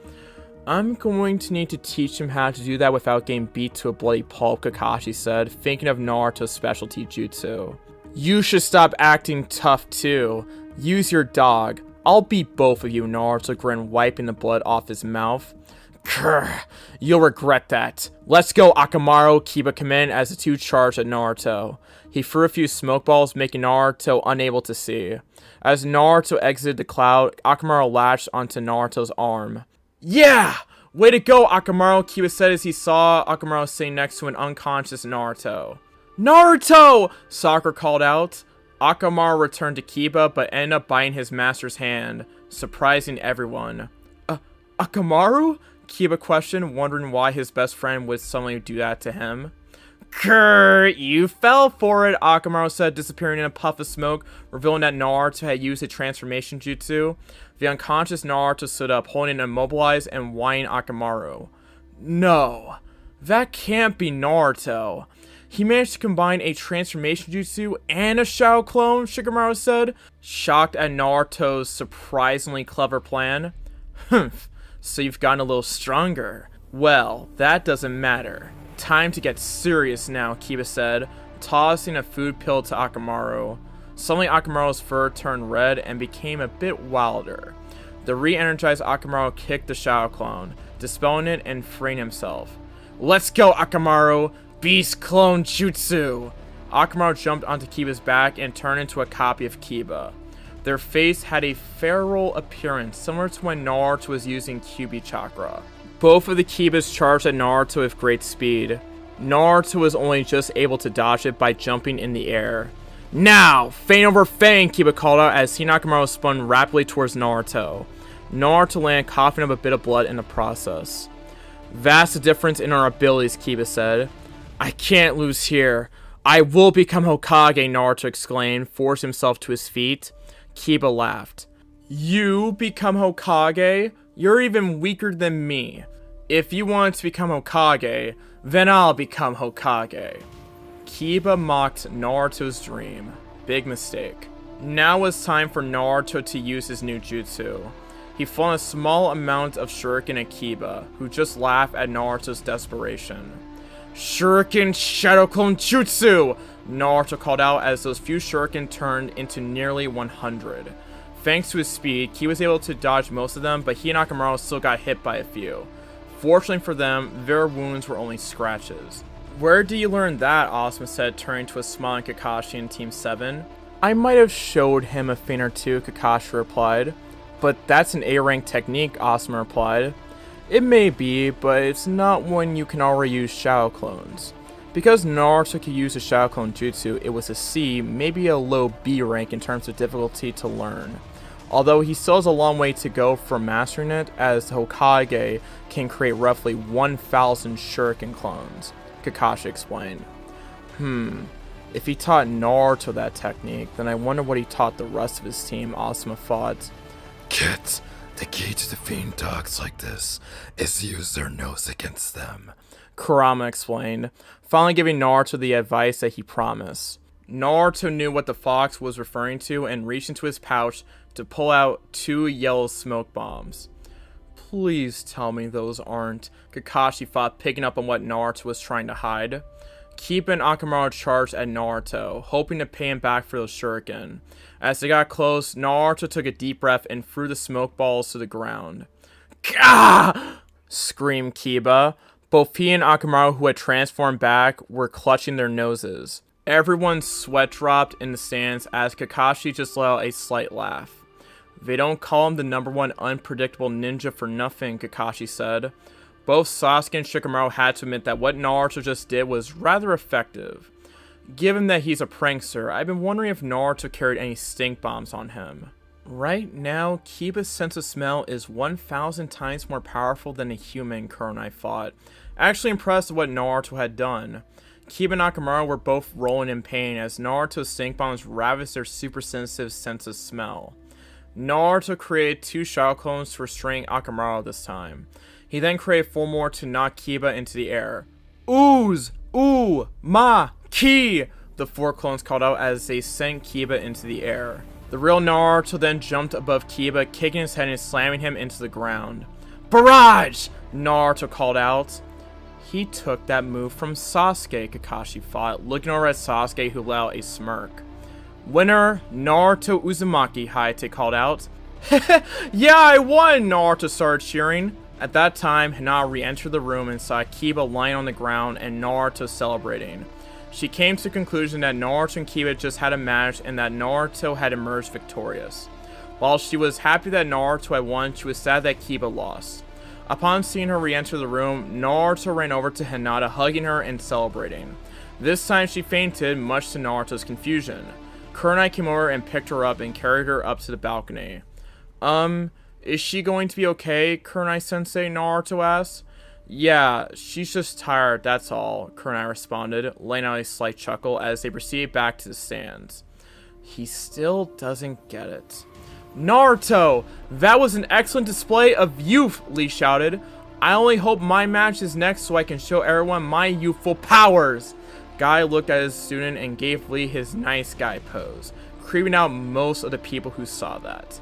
I'm going to need to teach him how to do that without getting beat to a bloody pulp, Kakashi said, thinking of Naruto's specialty jutsu. You should stop acting tough too. Use your dog. I'll beat both of you, Naruto grinned, wiping the blood off his mouth. Grr, you'll regret that. Let's go, Akamaru, Kiba commanded as the two charged at Naruto. He threw a few smoke balls, making Naruto unable to see. As Naruto exited the cloud, Akamaru latched onto Naruto's arm. Yeah! Way to go, Akamaru, Kiba said as he saw Akamaru sitting next to an unconscious Naruto. Naruto! Sakura called out. Akamaru returned to Kiba, but ended up biting his master's hand, surprising everyone. Akamaru? Kiba questioned, wondering why his best friend would suddenly do that to him. Grrr, you fell for it, Akamaru said, disappearing in a puff of smoke, revealing that Naruto had used a transformation jutsu. The unconscious Naruto stood up, holding immobilized and whining Akamaru. No, that can't be Naruto. He managed to combine a transformation jutsu and a Shadow clone, Shikamaru said, shocked at Naruto's surprisingly clever plan. Humph, so you've gotten a little stronger. Well, that doesn't matter. Time to get serious now, Kiba said, tossing a food pill to Akamaru. Suddenly Akamaru's fur turned red and became a bit wilder. The re-energized Akamaru kicked the Shadow clone, dispelling it and freeing himself. Let's go, Akamaru! Beast Clone Jutsu! Akamaru jumped onto Kiba's back and turned into a copy of Kiba. Their face had a feral appearance, similar to when Naruto was using Kyuubi chakra. Both of the Kibas charged at Naruto with great speed. Naruto was only just able to dodge it by jumping in the air. Now, Fang over Fang, Kiba called out as Akamaru spun rapidly towards Naruto. Naruto landed, coughing up a bit of blood in the process. Vast difference in our abilities, Kiba said. I can't lose here. I will become Hokage, Naruto exclaimed, forced himself to his feet. Kiba laughed. You become Hokage? You're even weaker than me. If you want to become Hokage, then I'll become Hokage. Kiba mocked Naruto's dream. Big mistake. Now was time for Naruto to use his new jutsu. He flung a small amount of shuriken at Kiba, who just laughed at Naruto's desperation. Shuriken Shadow Clone Jutsu! Naruto called out as those few shuriken turned into nearly 100. Thanks to his speed, Kiba was able to dodge most of them, but he and Akamaru still got hit by a few. Fortunately for them, their wounds were only scratches. Where do you learn that? Asuma said, turning to a smiling Kakashi in Team 7. I might have showed him a feint or two, Kakashi replied. But that's an A-rank technique, Asuma replied. It may be, but it's not one you can already use Shadow Clones. Because Naruto could use a Shadow Clone Jutsu, it was a C, maybe a low B rank in terms of difficulty to learn. Although he still has a long way to go for mastering it, as the Hokage can create roughly 1,000 shuriken clones, Kakashi explained. If he taught Naruto that technique, then I wonder what he taught the rest of his team, Asuma thought. Kids, the key to defeating dogs like this is to use their nose against them, Kurama explained, finally giving Naruto the advice that he promised. Naruto knew what the fox was referring to and reached into his pouch to pull out 2 yellow smoke bombs. Please tell me those aren't, Kakashi thought, picking up on what Naruto was trying to hide. Kiba and Akamaru charged at Naruto, hoping to pay him back for those shuriken. As they got close, Naruto took a deep breath and threw the smoke balls to the ground. Gah! Screamed Kiba. Both he and Akamaru, who had transformed back, were clutching their noses. Everyone's sweat dropped in the stands as Kakashi just let out a slight laugh. They don't call him the #1 unpredictable ninja for nothing, Kakashi said. Both Sasuke and Shikamaru had to admit that what Naruto just did was rather effective. Given that he's a prankster, I've been wondering if Naruto carried any stink bombs on him. Right now, Kiba's sense of smell is 1,000 times more powerful than a human, Kurenai thought, actually impressed with what Naruto had done. Kiba and Akamaru were both rolling in pain as Naruto's stink bombs ravaged their super sensitive sense of smell. Naruto created 2 shadow clones to restrain Akamaru this time. He then created 4 more to knock Kiba into the air. Uzumaki! The 4 clones called out as they sent Kiba into the air. The real Naruto then jumped above Kiba, kicking his head and slamming him into the ground. Barrage! Naruto called out. He took that move from Sasuke, Kakashi thought, looking over at Sasuke, who let out a smirk. Winner, Naruto Uzumaki, Hayate called out. Yeah, I won! Naruto started cheering. At that time, Hinata re-entered the room and saw Kiba lying on the ground and Naruto celebrating. She came to the conclusion that Naruto and Kiba just had a match and that Naruto had emerged victorious. While she was happy that Naruto had won, she was sad that Kiba lost. Upon seeing her re-enter the room, Naruto ran over to Hinata, hugging her and celebrating. This time she fainted, much to Naruto's confusion. Kurenai came over and picked her up and carried her up to the balcony. Is she going to be okay? Kurenai-sensei, Naruto asked. Yeah, she's just tired, that's all, Kurenai responded, laying out a slight chuckle as they proceeded back to the stands. He still doesn't get it. Naruto! That was an excellent display of youth, Lee shouted. I only hope my match is next so I can show everyone my youthful powers. Guy looked at his student and gave Lee his nice guy pose, creeping out most of the people who saw that.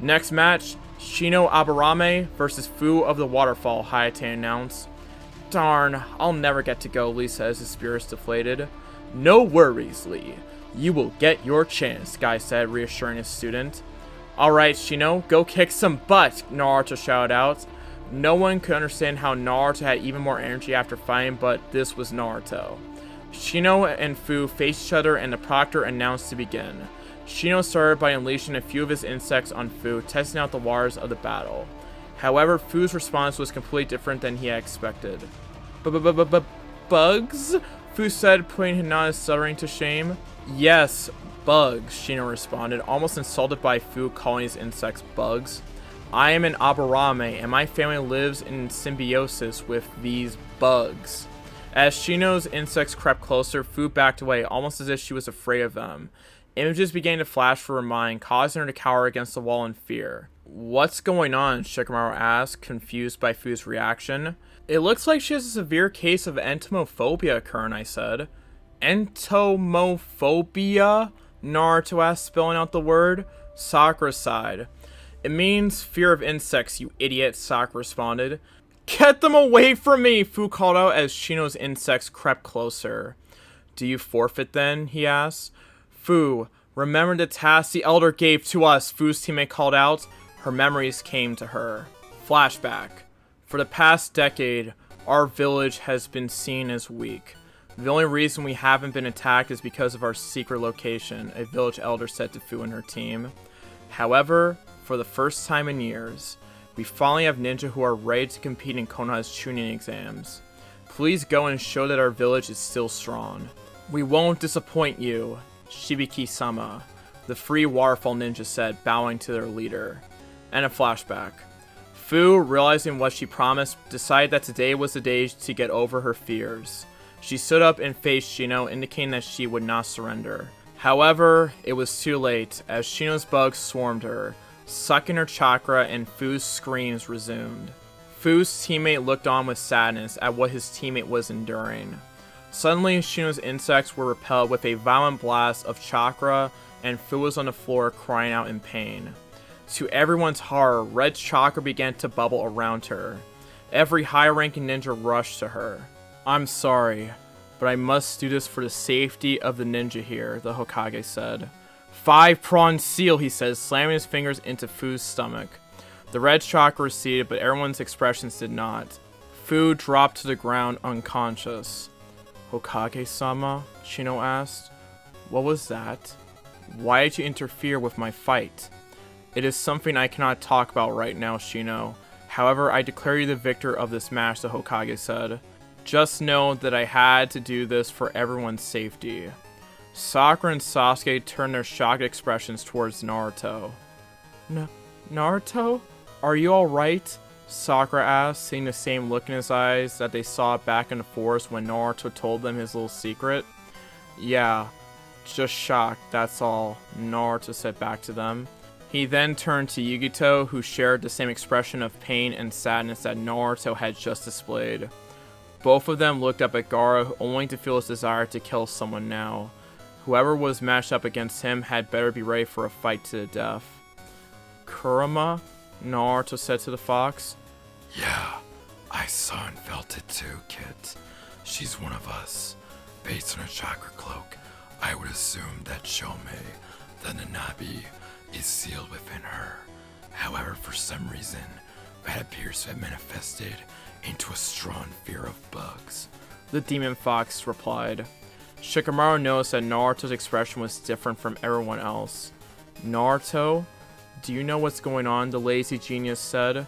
Next match, Shino Aburame versus Fu of the Waterfall, Hayate announced. Darn, I'll never get to go, Lee says, his spirits deflated. No worries, Lee. You will get your chance, Guy said, reassuring his student. Alright, Shino, go kick some butt, Naruto shouted out. No one could understand how Naruto had even more energy after fighting, but this was Naruto. Shino and Fu faced each other and the proctor announced to begin. Shino started by unleashing a few of his insects on Fu, testing out the waters of the battle. However, Fu's response was completely different than he had expected. Bugs? Fu said, putting Hinata's stuttering to shame. Yes, bugs, Shino responded, almost insulted by Fu calling his insects bugs. I am an Aburame, and my family lives in symbiosis with these bugs. As Shino's insects crept closer, Fu backed away, almost as if she was afraid of them. Images began to flash for her mind, causing her to cower against the wall in fear. What's going on? Shikamaru asked, confused by Fu's reaction. It looks like she has a severe case of entomophobia, Kern, I said. Entomophobia? Naruto asked, spelling out the word. Sakura sighed. It means fear of insects, you idiot, Sakura responded. Get them away from me, Fu called out as Shino's insects crept closer. Do you forfeit then? He asked. Fu, remember the task the elder gave to us, Fu's teammate called out. Her memories came to her. Flashback. For the past decade, our village has been seen as weak. The only reason we haven't been attacked is because of our secret location, a village elder said to Fu and her team. However, for the first time in years, we finally have ninja who are ready to compete in Konoha's Chunin exams. Please go and show that our village is still strong. We won't disappoint you, Shibiki-sama, the free waterfall ninja said, bowing to their leader. And a flashback. Fu, realizing what she promised, decided that today was the day to get over her fears. She stood up and faced Shino, indicating that she would not surrender. However, it was too late, as Shino's bugs swarmed her, sucking her chakra, and Fu's screams resumed. Fu's teammate looked on with sadness at what his teammate was enduring. Suddenly, Shino's insects were repelled with a violent blast of chakra, and Fu was on the floor crying out in pain. To everyone's horror, red chakra began to bubble around her. Every high-ranking ninja rushed to her. I'm sorry, but I must do this for the safety of the ninja here, the Hokage said. 5-pronged seal, he said, slamming his fingers into Fu's stomach. The red chakra receded, but everyone's expressions did not. Fu dropped to the ground unconscious. Hokage-sama? Shino asked. What was that? Why did you interfere with my fight? It is something I cannot talk about right now, Shino. However, I declare you the victor of this match, the Hokage said. Just know that I had to do this for everyone's safety. Sakura and Sasuke turned their shocked expressions towards Naruto. Naruto? Are you alright? Sakura asked, seeing the same look in his eyes that they saw back in the forest when Naruto told them his little secret. Yeah, just shocked, that's all, Naruto said back to them. He then turned to Yugito, who shared the same expression of pain and sadness that Naruto had just displayed. Both of them looked up at Gaara, only to feel his desire to kill someone now. Whoever was matched up against him had better be ready for a fight to the death. Kurama? Naruto said to the fox. Yeah, I saw and felt it too, kid. She's one of us. Based on her chakra cloak, I would assume that Shomei, the Nanabi, is sealed within her. However, for some reason, that appears to have manifested into a strong fear of bugs. The demon fox replied. Shikamaru noticed that Naruto's expression was different from everyone else. Naruto? Do you know what's going on? The lazy genius said.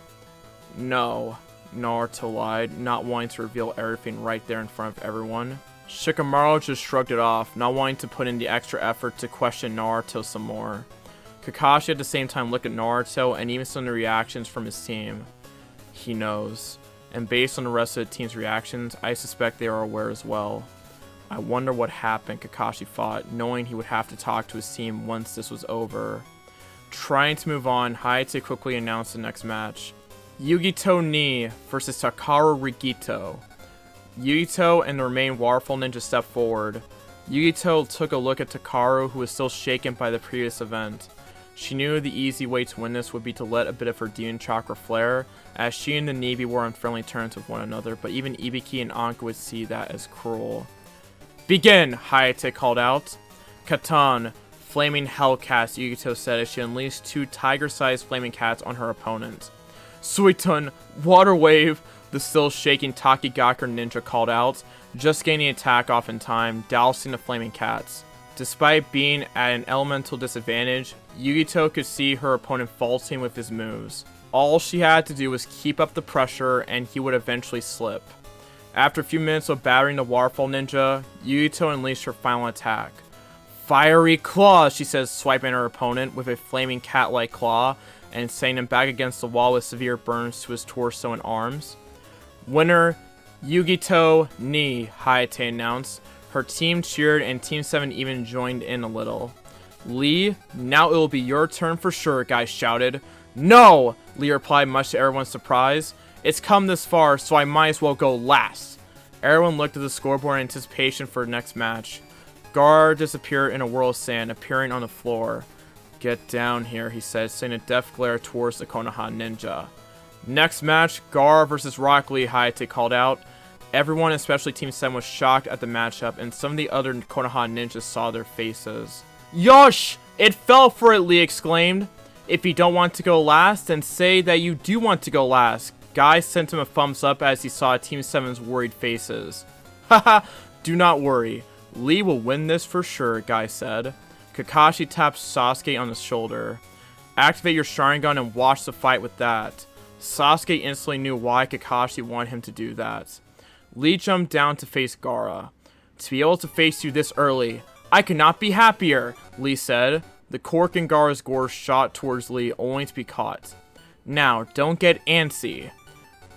No, Naruto lied, not wanting to reveal everything right there in front of everyone. Shikamaru just shrugged it off, not wanting to put in the extra effort to question Naruto some more. Kakashi at the same time looked at Naruto and even some of the reactions from his team. He knows. And based on the rest of the team's reactions, I suspect they are aware as well. I wonder what happened, Kakashi thought, knowing he would have to talk to his team once this was over. Trying to move on, Hayate quickly announced the next match. Yugito Ni versus Takaru Rigito. Yugito and the remaining Waterfall Ninja stepped forward. Yugito took a look at Takaru, who was still shaken by the previous event. She knew the easy way to win this would be to let a bit of her demon chakra flare, as she and the Navy were on friendly terms with one another, but even Ibiki and Anka would see that as cruel. Begin! Hayate called out. Katan, flaming hellcats, Yugito said as she unleashed 2 tiger-sized flaming cats on her opponent. Suiton, water wave, the still shaking Takigaku ninja called out, just getting the attack off in time, dousing the flaming cats. Despite being at an elemental disadvantage, Yugito could see her opponent faltering with his moves. All she had to do was keep up the pressure and he would eventually slip. After a few minutes of battering the Waterfall Ninja, Yugito unleashed her final attack. Fiery Claw, she says, swiping her opponent with a flaming cat-like claw and sending him back against the wall with severe burns to his torso and arms. Winner, Yugito ni, Hayate announced. Her team cheered and Team 7 even joined in a little. Lee, now it will be your turn for sure, guys shouted. No! Lee replied, much to everyone's surprise. It's come this far, so I might as well go last. Everyone looked at the scoreboard in anticipation for the next match. Gar disappeared in a whirl of sand, appearing on the floor. Get down here, he said, sending a death glare towards the Konoha ninja. Next match, Gar versus Rock Lee, Hayate called out. Everyone, especially Team 7, was shocked at the matchup, and some of the other Konoha ninjas saw their faces. Yosh! It fell for it, Lee exclaimed. If you don't want to go last, then say that you do want to go last. Guy sent him a thumbs up as he saw Team 7's worried faces. Haha, do not worry. Lee will win this for sure, Guy said. Kakashi tapped Sasuke on the shoulder. Activate your Sharingan and watch the fight with that. Sasuke instantly knew why Kakashi wanted him to do that. Lee jumped down to face Gaara. To be able to face you this early, I could not be happier, Lee said. The cork in Gaara's gore shot towards Lee, only to be caught. Now, don't get antsy.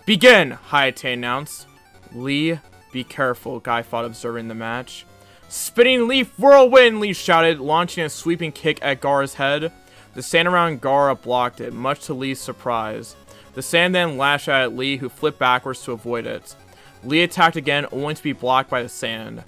Begin, Hayate announced. Lee, be careful, Guy thought, observing the match. Spinning leaf whirlwind, Lee shouted, launching a sweeping kick at Gaara's head. The sand around Gaara blocked it, much to Lee's surprise. The sand then lashed out at Lee, who flipped backwards to avoid it. Lee attacked again, only to be blocked by the sand.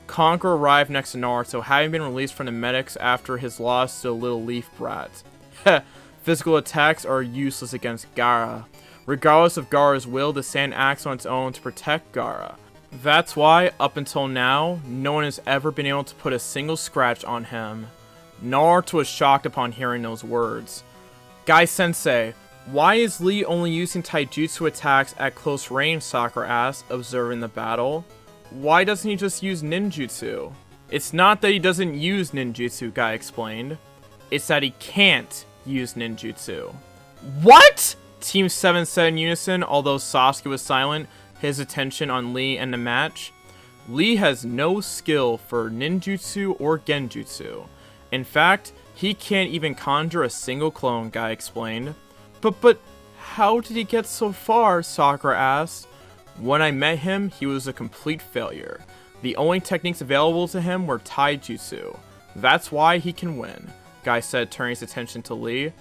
Conqueror arrived next to Naruto, having been released from the medics after his loss to the little leaf brat. Heh, physical attacks are useless against Gaara. Regardless of Gaara's will, the sand acts on its own to protect Gaara. That's why, up until now, no one has ever been able to put a single scratch on him. Naruto was shocked upon hearing those words. Guy-sensei, why is Lee only using taijutsu attacks at close range, Sakura asked, observing the battle. Why doesn't he just use ninjutsu? It's not that he doesn't use ninjutsu, Guy explained. It's that he can't use ninjutsu. What? Team 7 said in unison, although Sasuke was silent, his attention on Lee and the match. Lee has no skill for ninjutsu or genjutsu. In fact, he can't even conjure a single clone, Guy explained. But how did he get so far? Sakura asked. When I met him, he was a complete failure. The only techniques available to him were taijutsu. That's why he can win, Guy said, turning his attention to Lee.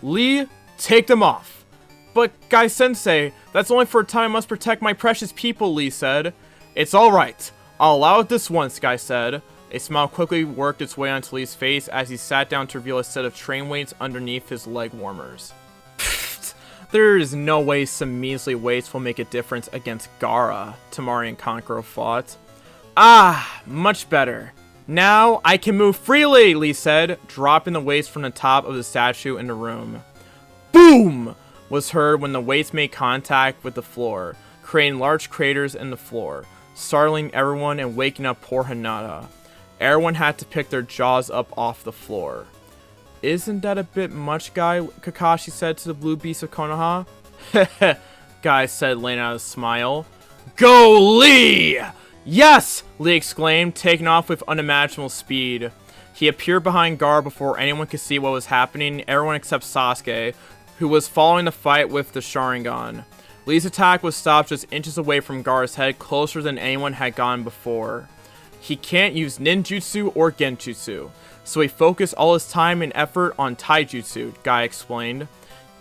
Lee, take them off. But Guy-sensei, that's only for a time I must protect my precious people, Lee said. It's alright. I'll allow it this once, Guy said. A smile quickly worked its way onto Lee's face as he sat down to reveal a set of train weights underneath his leg warmers. There is no way some measly weights will make a difference against Gaara, Temari and Kankuro thought. Ah, much better. Now I can move freely, Lee said, dropping the weights from the top of the statue in the room. Boom! Was heard when the weights made contact with the floor, creating large craters in the floor, startling everyone and waking up poor Hinata. Everyone had to pick their jaws up off the floor. Isn't that a bit much, Guy? Kakashi said to the blue beast of Konoha. Heh, Guy said, laying out a smile. Go, Lee! Yes! Lee exclaimed, taking off with unimaginable speed. He appeared behind Gar before anyone could see what was happening, everyone except Sasuke, who was following the fight with the Sharingan. Lee's attack was stopped just inches away from Gar's head, closer than anyone had gone before. He can't use ninjutsu or genjutsu, so he focused all his time and effort on taijutsu, Guy explained.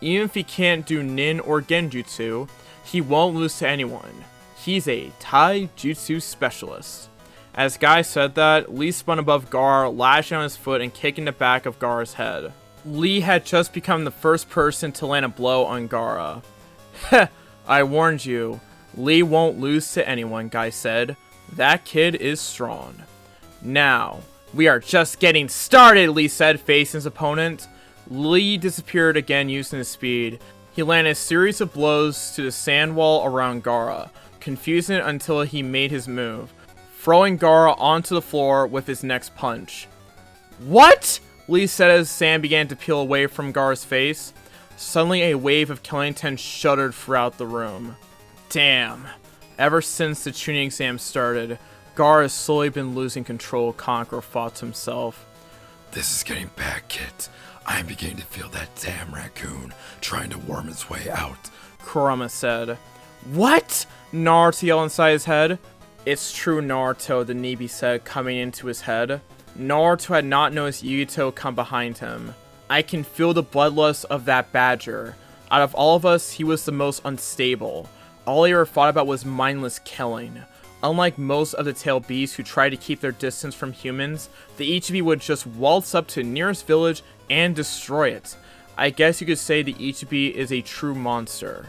Even if he can't do nin or genjutsu, he won't lose to anyone. He's a taijutsu specialist. As Guy said that, Lee spun above Gar, lashing on his foot and kicking the back of Gar's head. Lee had just become the first person to land a blow on Gaara. Heh, I warned you. Lee won't lose to anyone, Guy said. That kid is strong. Now, we are just getting started, Lee said, facing his opponent. Lee disappeared again using his speed. He landed a series of blows to the sand wall around Gaara, confusing it until he made his move, throwing Gaara onto the floor with his next punch. What? Lee said as sand began to peel away from Gaara's face. Suddenly a wave of killing intent shuddered throughout the room. Damn. Ever since the tuning exam started, Gaara has slowly been losing control, Conqueror thought to himself. This is getting bad, Kit. I'm beginning to feel that damn raccoon trying to worm its way out, Kurama said. What? Naruto yelled inside his head. It's true, Naruto, the Nibi said, coming into his head. Naruto had not noticed Yugito come behind him. I can feel the bloodlust of that badger. Out of all of us, he was the most unstable. All he ever thought about was mindless killing. Unlike most of the tailed beasts who try to keep their distance from humans, the Ichibi would just waltz up to the nearest village and destroy it. I guess you could say the Ichibi is a true monster.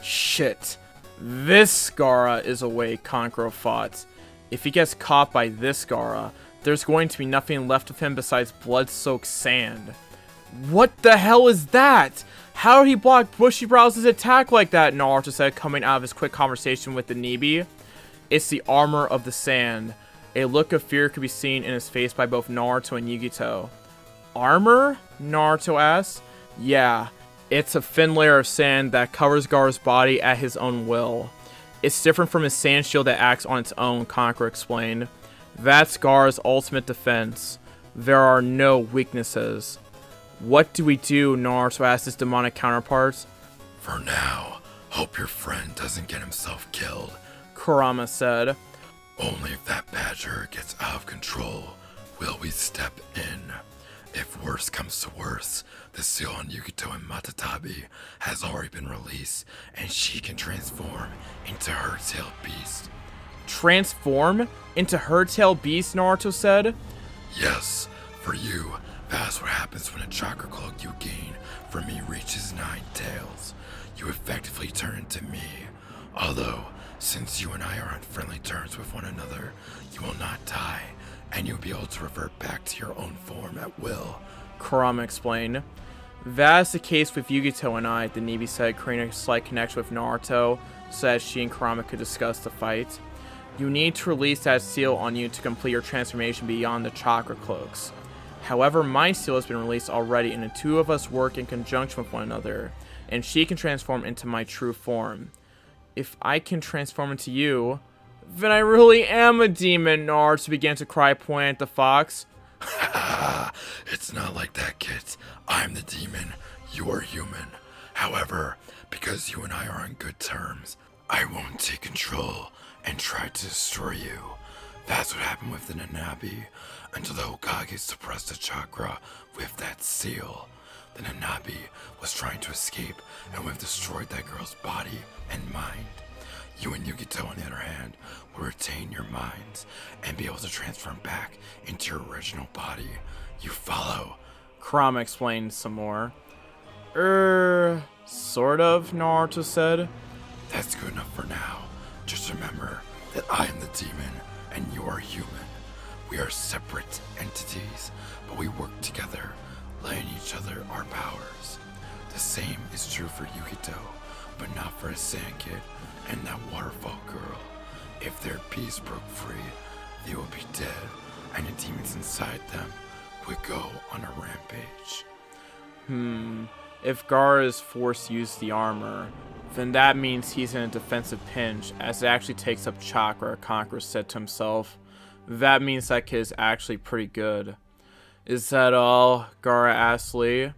Shit. This Gaara is awake, Kankuro thought. If he gets caught by this Gaara, there's going to be nothing left of him besides blood-soaked sand. What the hell is that? How did he block Bushibrow's attack like that? Naruto said, coming out of his quick conversation with the Nibi. It's the armor of the sand. A look of fear could be seen in his face by both Naruto and Yugito. Armor? Naruto asked. Yeah, it's a thin layer of sand that covers Gaara's body at his own will. It's different from his sand shield that acts on its own, Kankuro explained. That's Gaara's ultimate defense. There are no weaknesses. What do we do? Naruto asked his demonic counterparts. For now, hope your friend doesn't get himself killed, Kurama said. Only if that badger gets out of control will we step in. If worse comes to worse, the seal on Yugito and Matatabi has already been released, and she can transform into her tailed beast. Transform? Into her tailed beast? Naruto said. Yes, for you, that's what happens when a chakra cloak you gain from me reaches 9 tails. You effectively turn into me. Although, since you and I are on friendly terms with one another, you will not die, and you'll be able to revert back to your own form at will, Kurama explained. That's the case with Yugito and I, the Nibi said, creating a slight connection with Naruto so that she and Kurama could discuss the fight. You need to release that seal on you to complete your transformation beyond the chakra cloaks. However, my seal has been released already, and the two of us work in conjunction with one another, and she can transform into my true form. If I can transform into you, then I really am a demon, Naruto began to cry, pointing at the fox. It's not like that, kid. I'm the demon. You're human. However, because you and I are on good terms, I won't take control and try to destroy you. That's what happened with the Nanabi. Until the Hokage suppressed the chakra with that seal. The Nanabi was trying to escape, and we've destroyed that girl's body and mind. You and Yugito, on the other hand, will retain your minds and be able to transform back into your original body. You follow? Kurama explained some more. Sort of, Naruto said. That's good enough for now. Just remember that I am the demon and you are human. We are separate entities, but we work together, lending each other our powers. The same is true for Yugito, but not for a Sand Kid and that waterfall girl. If their beast broke free, they will be dead, and the demons inside them would go on a rampage. If Gaara is forced to use the armor, then that means he's in a defensive pinch, as it actually takes up chakra, Kankuro said to himself. That means that kid is actually pretty good. Is that all? Gaara asked Lee.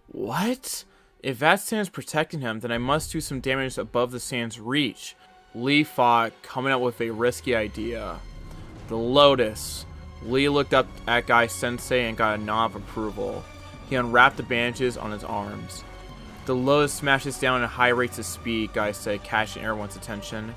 What? If that sand is protecting him, then I must do some damage above the sand's reach. Lee thought, coming up with a risky idea. The Lotus. Lee looked up at Guy Sensei and got a nod of approval. He unwrapped the bandages on his arms. The Lotus smashes down at high rates of speed, Guy said, catching everyone's attention.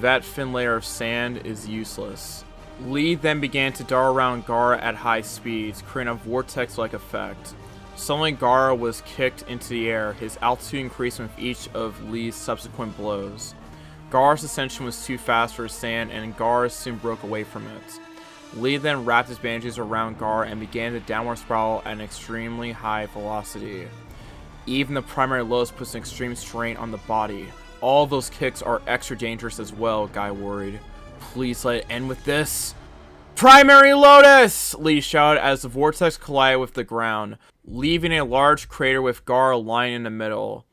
That thin layer of sand is useless. Lee then began to dart around Gaara at high speeds, creating a vortex-like effect. Suddenly Gaara was kicked into the air, his altitude increasing with each of Lee's subsequent blows. Gaara's ascension was too fast for his sand, and Gaara soon broke away from it. Lee then wrapped his bandages around Gaara and began to downward spiral at an extremely high velocity. Even the primary Lotus puts an extreme strain on the body. All those kicks are extra dangerous as well, Guy worried. Please let it end with this. Primary Lotus! Lee shouted as the vortex collided with the ground, leaving a large crater with Gaara lying in the middle.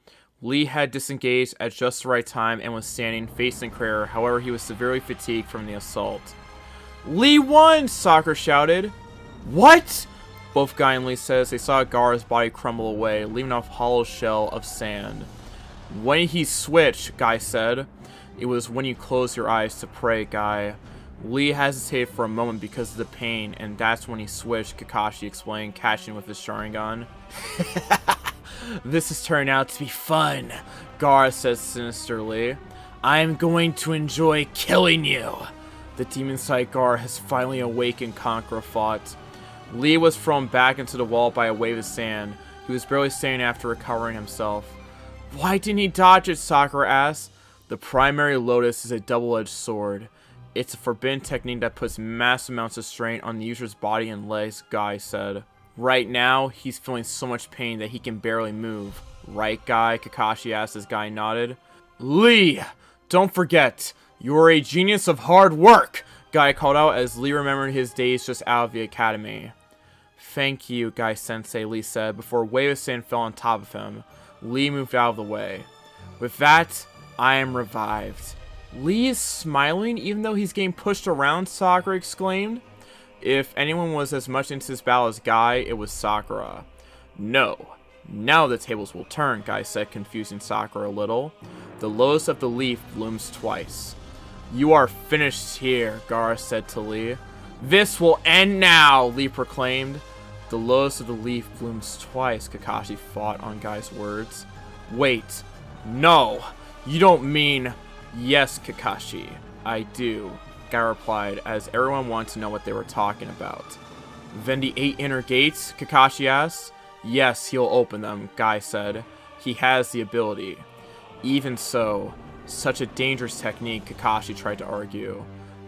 Lee had disengaged at just the right time and was standing facing the crater, however he was severely fatigued from the assault. Lee won! Sakura shouted. What? Both Guy and Lee said as they saw Gaara's body crumble away, leaving a hollow shell of sand. When he switched, Guy said. It was when you close your eyes to pray, Guy. Lee hesitated for a moment because of the pain, and that's when he switched, Kakashi explained, catching with his Sharingan. This is turning out to be fun, Gaara says sinisterly. I am going to enjoy killing you. The demon-side Gaara has finally awakened, Kankura thought. Lee was thrown back into the wall by a wave of sand. He was barely standing after recovering himself. Why didn't he dodge it, Sakura asked. The primary lotus is a double-edged sword. It's a forbidden technique that puts massive amounts of strain on the user's body and legs, Guy said. Right now, he's feeling so much pain that he can barely move. Right, Guy? Kakashi asked as Guy nodded. Lee! Don't forget, you're a genius of hard work! Guy called out as Lee remembered his days just out of the academy. Thank you, Guy-sensei, Lee said, before a wave of sand fell on top of him. Lee moved out of the way. With that, I am revived. Lee is smiling even though he's getting pushed around, Sakura exclaimed. If anyone was as much into this battle as Guy, it was Sakura. No. Now the tables will turn, Guy said, confusing Sakura a little. The lotus of the leaf blooms twice. You are finished here, Gaara said to Lee. This will end now, Lee proclaimed. The lotus of the leaf blooms twice, Kakashi fought on Guy's words. Wait. No. You don't mean... Yes, Kakashi. I do, Guy replied, as everyone wanted to know what they were talking about. Then the 8 inner gates? Kakashi asked. Yes, he'll open them, Guy said. He has the ability. Even so, such a dangerous technique, Kakashi tried to argue.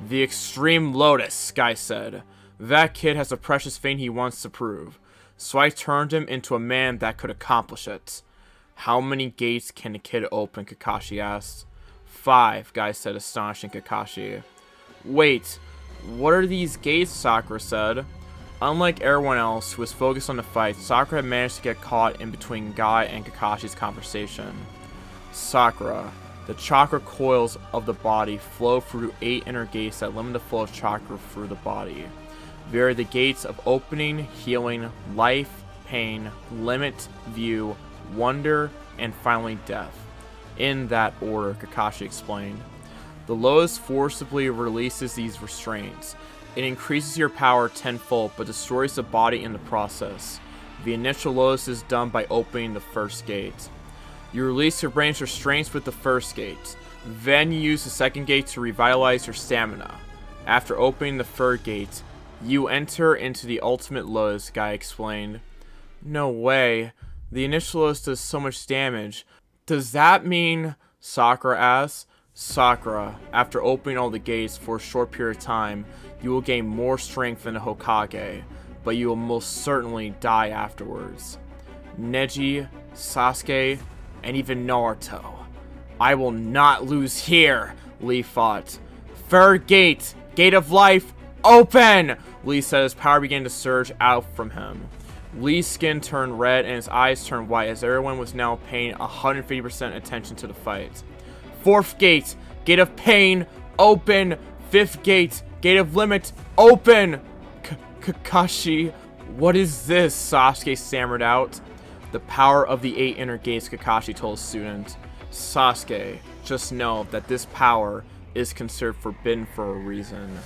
The extreme lotus, Guy said. That kid has a precious thing he wants to prove. So I turned him into a man that could accomplish it. How many gates can a kid open, Kakashi asked. 5, Guy said, astonishing Kakashi. Wait, what are these gates? Sakura said. Unlike everyone else who was focused on the fight, Sakura had managed to get caught in between Guy and Kakashi's conversation. Sakura, the chakra coils of the body flow through 8 inner gates that limit the flow of chakra through the body. They are the gates of opening, healing, life, pain, limit, view, wonder, and finally death. In that order, Kakashi explained. The lotus forcibly releases these restraints. It increases your power tenfold, but destroys the body in the process. The initial lotus is done by opening the first gate. You release your brain's restraints with the first gate. Then you use the second gate to revitalize your stamina. After opening the third gate, you enter into the ultimate lotus, Guy explained. No way. The initial lotus does so much damage. Does that mean... Sakura asked. Sakura, after opening all the gates for a short period of time, you will gain more strength than the Hokage, but you will most certainly die afterwards. Neji, Sasuke, and even Naruto. I will not lose here, Lee fought. Third gate, gate of life, open! Lee said as power began to surge out from him. Lee's skin turned red and his eyes turned white as everyone was now paying 150% attention to the fight. Fourth gate, gate of pain, open. Fifth gate, gate of limit, open. Kakashi, what is this? Sasuke stammered out. The power of the 8 inner gates, Kakashi told his student. Sasuke, just know that this power is considered forbidden for a reason.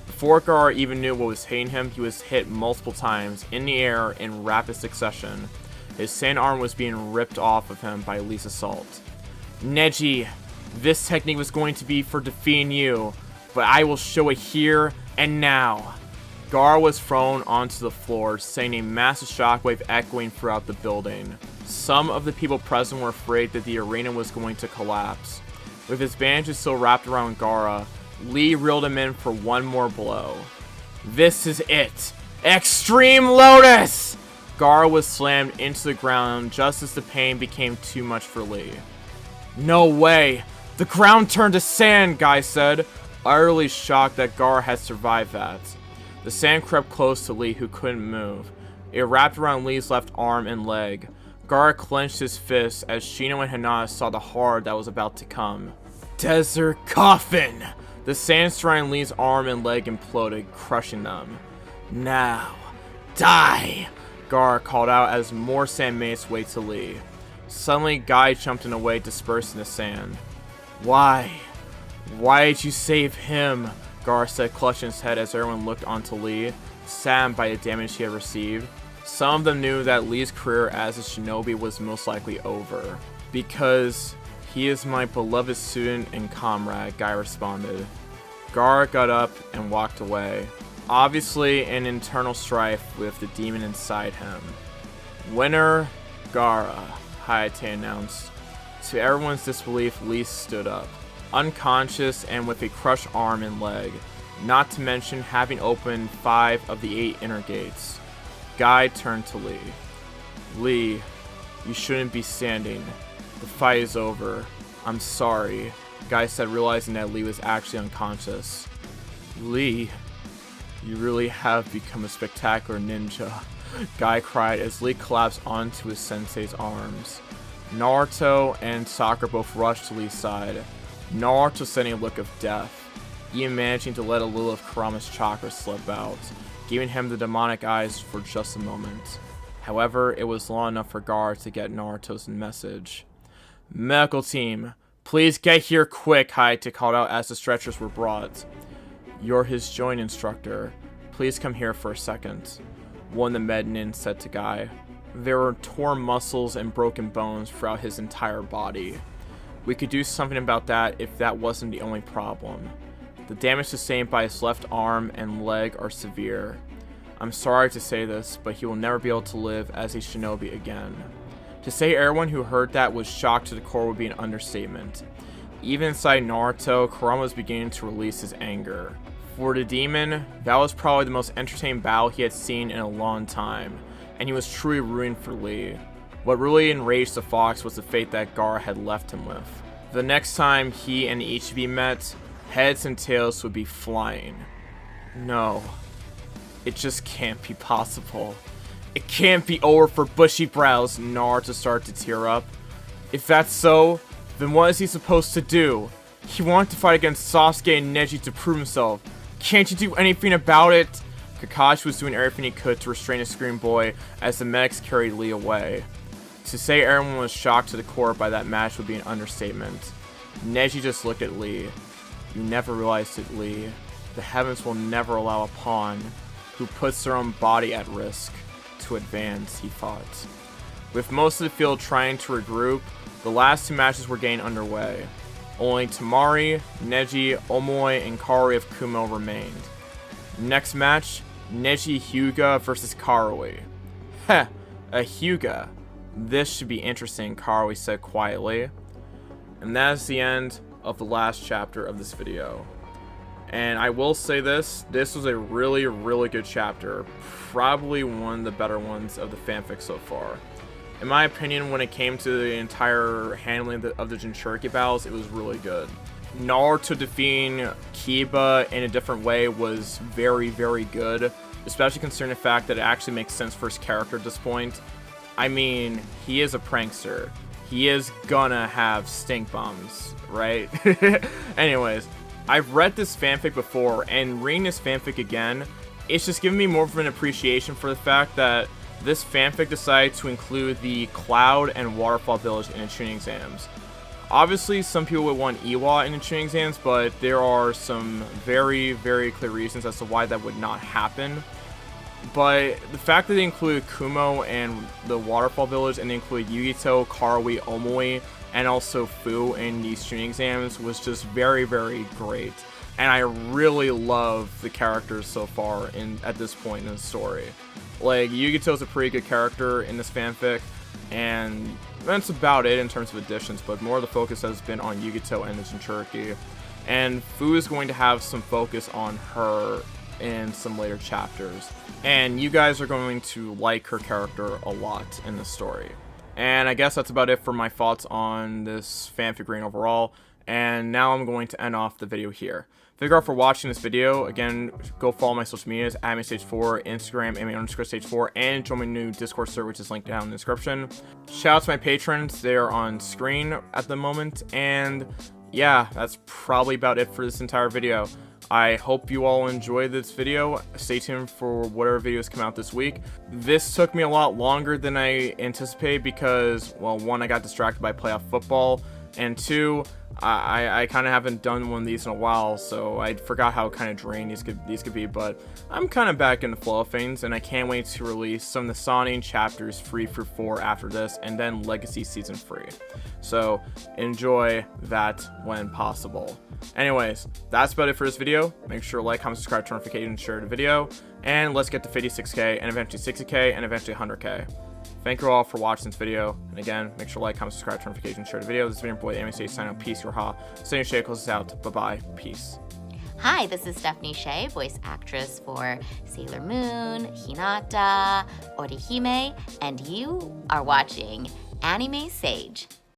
Before Gaara even knew what was hitting him, he was hit multiple times in the air in rapid succession. His sand arm was being ripped off of him by Lee's assault. Neji, this technique was going to be for defeating you, but I will show it here and now. Gaara was thrown onto the floor, sending a massive shockwave echoing throughout the building. Some of the people present were afraid that the arena was going to collapse. With his bandages still wrapped around Gaara, Lee reeled him in for one more blow. This is it! Extreme Lotus! Gaara was slammed into the ground just as the pain became too much for Lee. No way! The ground turned to sand, Guy said, utterly shocked that Gaara had survived that. The sand crept close to Lee, who couldn't move. It wrapped around Lee's left arm and leg. Gaara clenched his fists as Shino and Hinata saw the horror that was about to come. Desert Coffin! The sand surrounding Lee's arm and leg imploded, crushing them. Now, die! Gaara called out as more sand mates waved to Lee. Suddenly, Guy jumped in a way dispersed in the sand. Why? Why did you save him? Gar said, clutching his head as everyone looked onto Lee, saddened by the damage he had received. Some of them knew that Lee's career as a shinobi was most likely over. Because he is my beloved student and comrade, Guy responded. Gar got up and walked away, obviously in internal strife with the demon inside him. Winner, Gaara, Hayate announced. To everyone's disbelief, Lee stood up, unconscious and with a crushed arm and leg, not to mention having opened 5 of the 8 inner gates. Guy turned to Lee. Lee, you shouldn't be standing. The fight is over. I'm sorry, Guy said, realizing that Lee was actually unconscious. Lee, you really have become a spectacular ninja, Guy cried as Lee collapsed onto his sensei's arms. Naruto and Sakura both rushed to Lee's side. Naruto sending a look of death, even managing to let a little of Kurama's chakra slip out, giving him the demonic eyes for just a moment. However, it was long enough for Gar to get Naruto's message. Medical team, please get here quick, Hayate called out as the stretchers were brought. You're his joint instructor. Please come here for a second, one of the mednin said to Guy. There were torn muscles and broken bones throughout his entire body. We could do something about that if that wasn't the only problem. The damage sustained by his left arm and leg are severe. I'm sorry to say this, but he will never be able to live as a shinobi again. To say everyone who heard that was shocked to the core would be an understatement. Even inside Naruto, Kurama was beginning to release his anger. For the demon, that was probably the most entertaining battle he had seen in a long time, and he was truly rooting for Lee. What really enraged the fox was the fate that Gar had left him with. The next time he and Ichibi met, heads and tails would be flying. No, it just can't be possible. It can't be over for bushy brows. Naruto started to tear up. If that's so, then what is he supposed to do? He wanted to fight against Sasuke and Neji to prove himself. Can't you do anything about it? Kakashi was doing everything he could to restrain his screaming boy as the medics carried Lee away. To say everyone was shocked to the core by that match would be an understatement. Neji just looked at Lee. You never realized it, Lee. The heavens will never allow a pawn who puts their own body at risk to advance, he thought. With most of the field trying to regroup, the last 2 matches were getting underway. Only Tamari, Neji, Omoi, and Karui of Kumo remained. Next match, Neji Hyuga versus Karui. Heh, a Hyuga. This should be interesting, Karui said quietly. And that is the end of the last chapter of this video. And I will say this was a really, really good chapter. Probably one of the better ones of the fanfic so far. In my opinion, when it came to the entire handling of the Jinchuriki battles, it was really good. Naruto defeating Kiba in a different way was very, very good, especially considering the fact that it actually makes sense for his character at this point. I mean, he is a prankster. He is gonna have stink bombs, right? Anyways, I've read this fanfic before, and reading this fanfic again, it's just giving me more of an appreciation for the fact that this fanfic decided to include the Cloud and Waterfall Village in the tuning exams. Obviously, some people would want Iwa in the tuning exams, but there are some very, very clear reasons as to why that would not happen. But the fact that they included Kumo and the Waterfall Village, and they included Yugito, Karui, Omoi, and also Fu in these tuning exams was just very, very great. And I really love the characters so far at this point in the story. Like, Yugito's a pretty good character in this fanfic, and that's about it in terms of additions, but more of the focus has been on Yugito and the Jinchuriki. And Fu is going to have some focus on her in some later chapters. And you guys are going to like her character a lot in the story. And I guess that's about it for my thoughts on this fanfic reading overall. And now I'm going to end off the video here. Thank you all for watching this video. Again, go follow my social medias, AnimeStage4, Instagram, anime_stage4, and join my new Discord server, which is linked down in the description. Shout out to my patrons. They are on screen at the moment. And yeah, that's probably about it for this entire video. I hope you all enjoy this video. Stay tuned for whatever videos come out this week. This took me a lot longer than I anticipated because, well, one, I got distracted by playoff football, and two, I kind of haven't done one of these in a while, so I forgot how kind of drained these could be, but I'm kind of back in the flow of things, and I can't wait to release some of the Sonic chapters 3 through 4 after this, and then Legacy Season 3. So enjoy that when possible. Anyways, that's about it for this video. Make sure to like, comment, subscribe, turn notifications, share the video, and let's get to 56k, and eventually 60k, and eventually 100k. Thank you all for watching this video, and again, make sure to like, comment, subscribe, turn notifications, share the video. This has been your boy, Anime Sage, signing out. Peace, your ha. Stephanie Shea closes out. Bye-bye. Peace. Hi, this is Stephanie Shea, voice actress for Sailor Moon, Hinata, Orihime, and you are watching Anime Sage.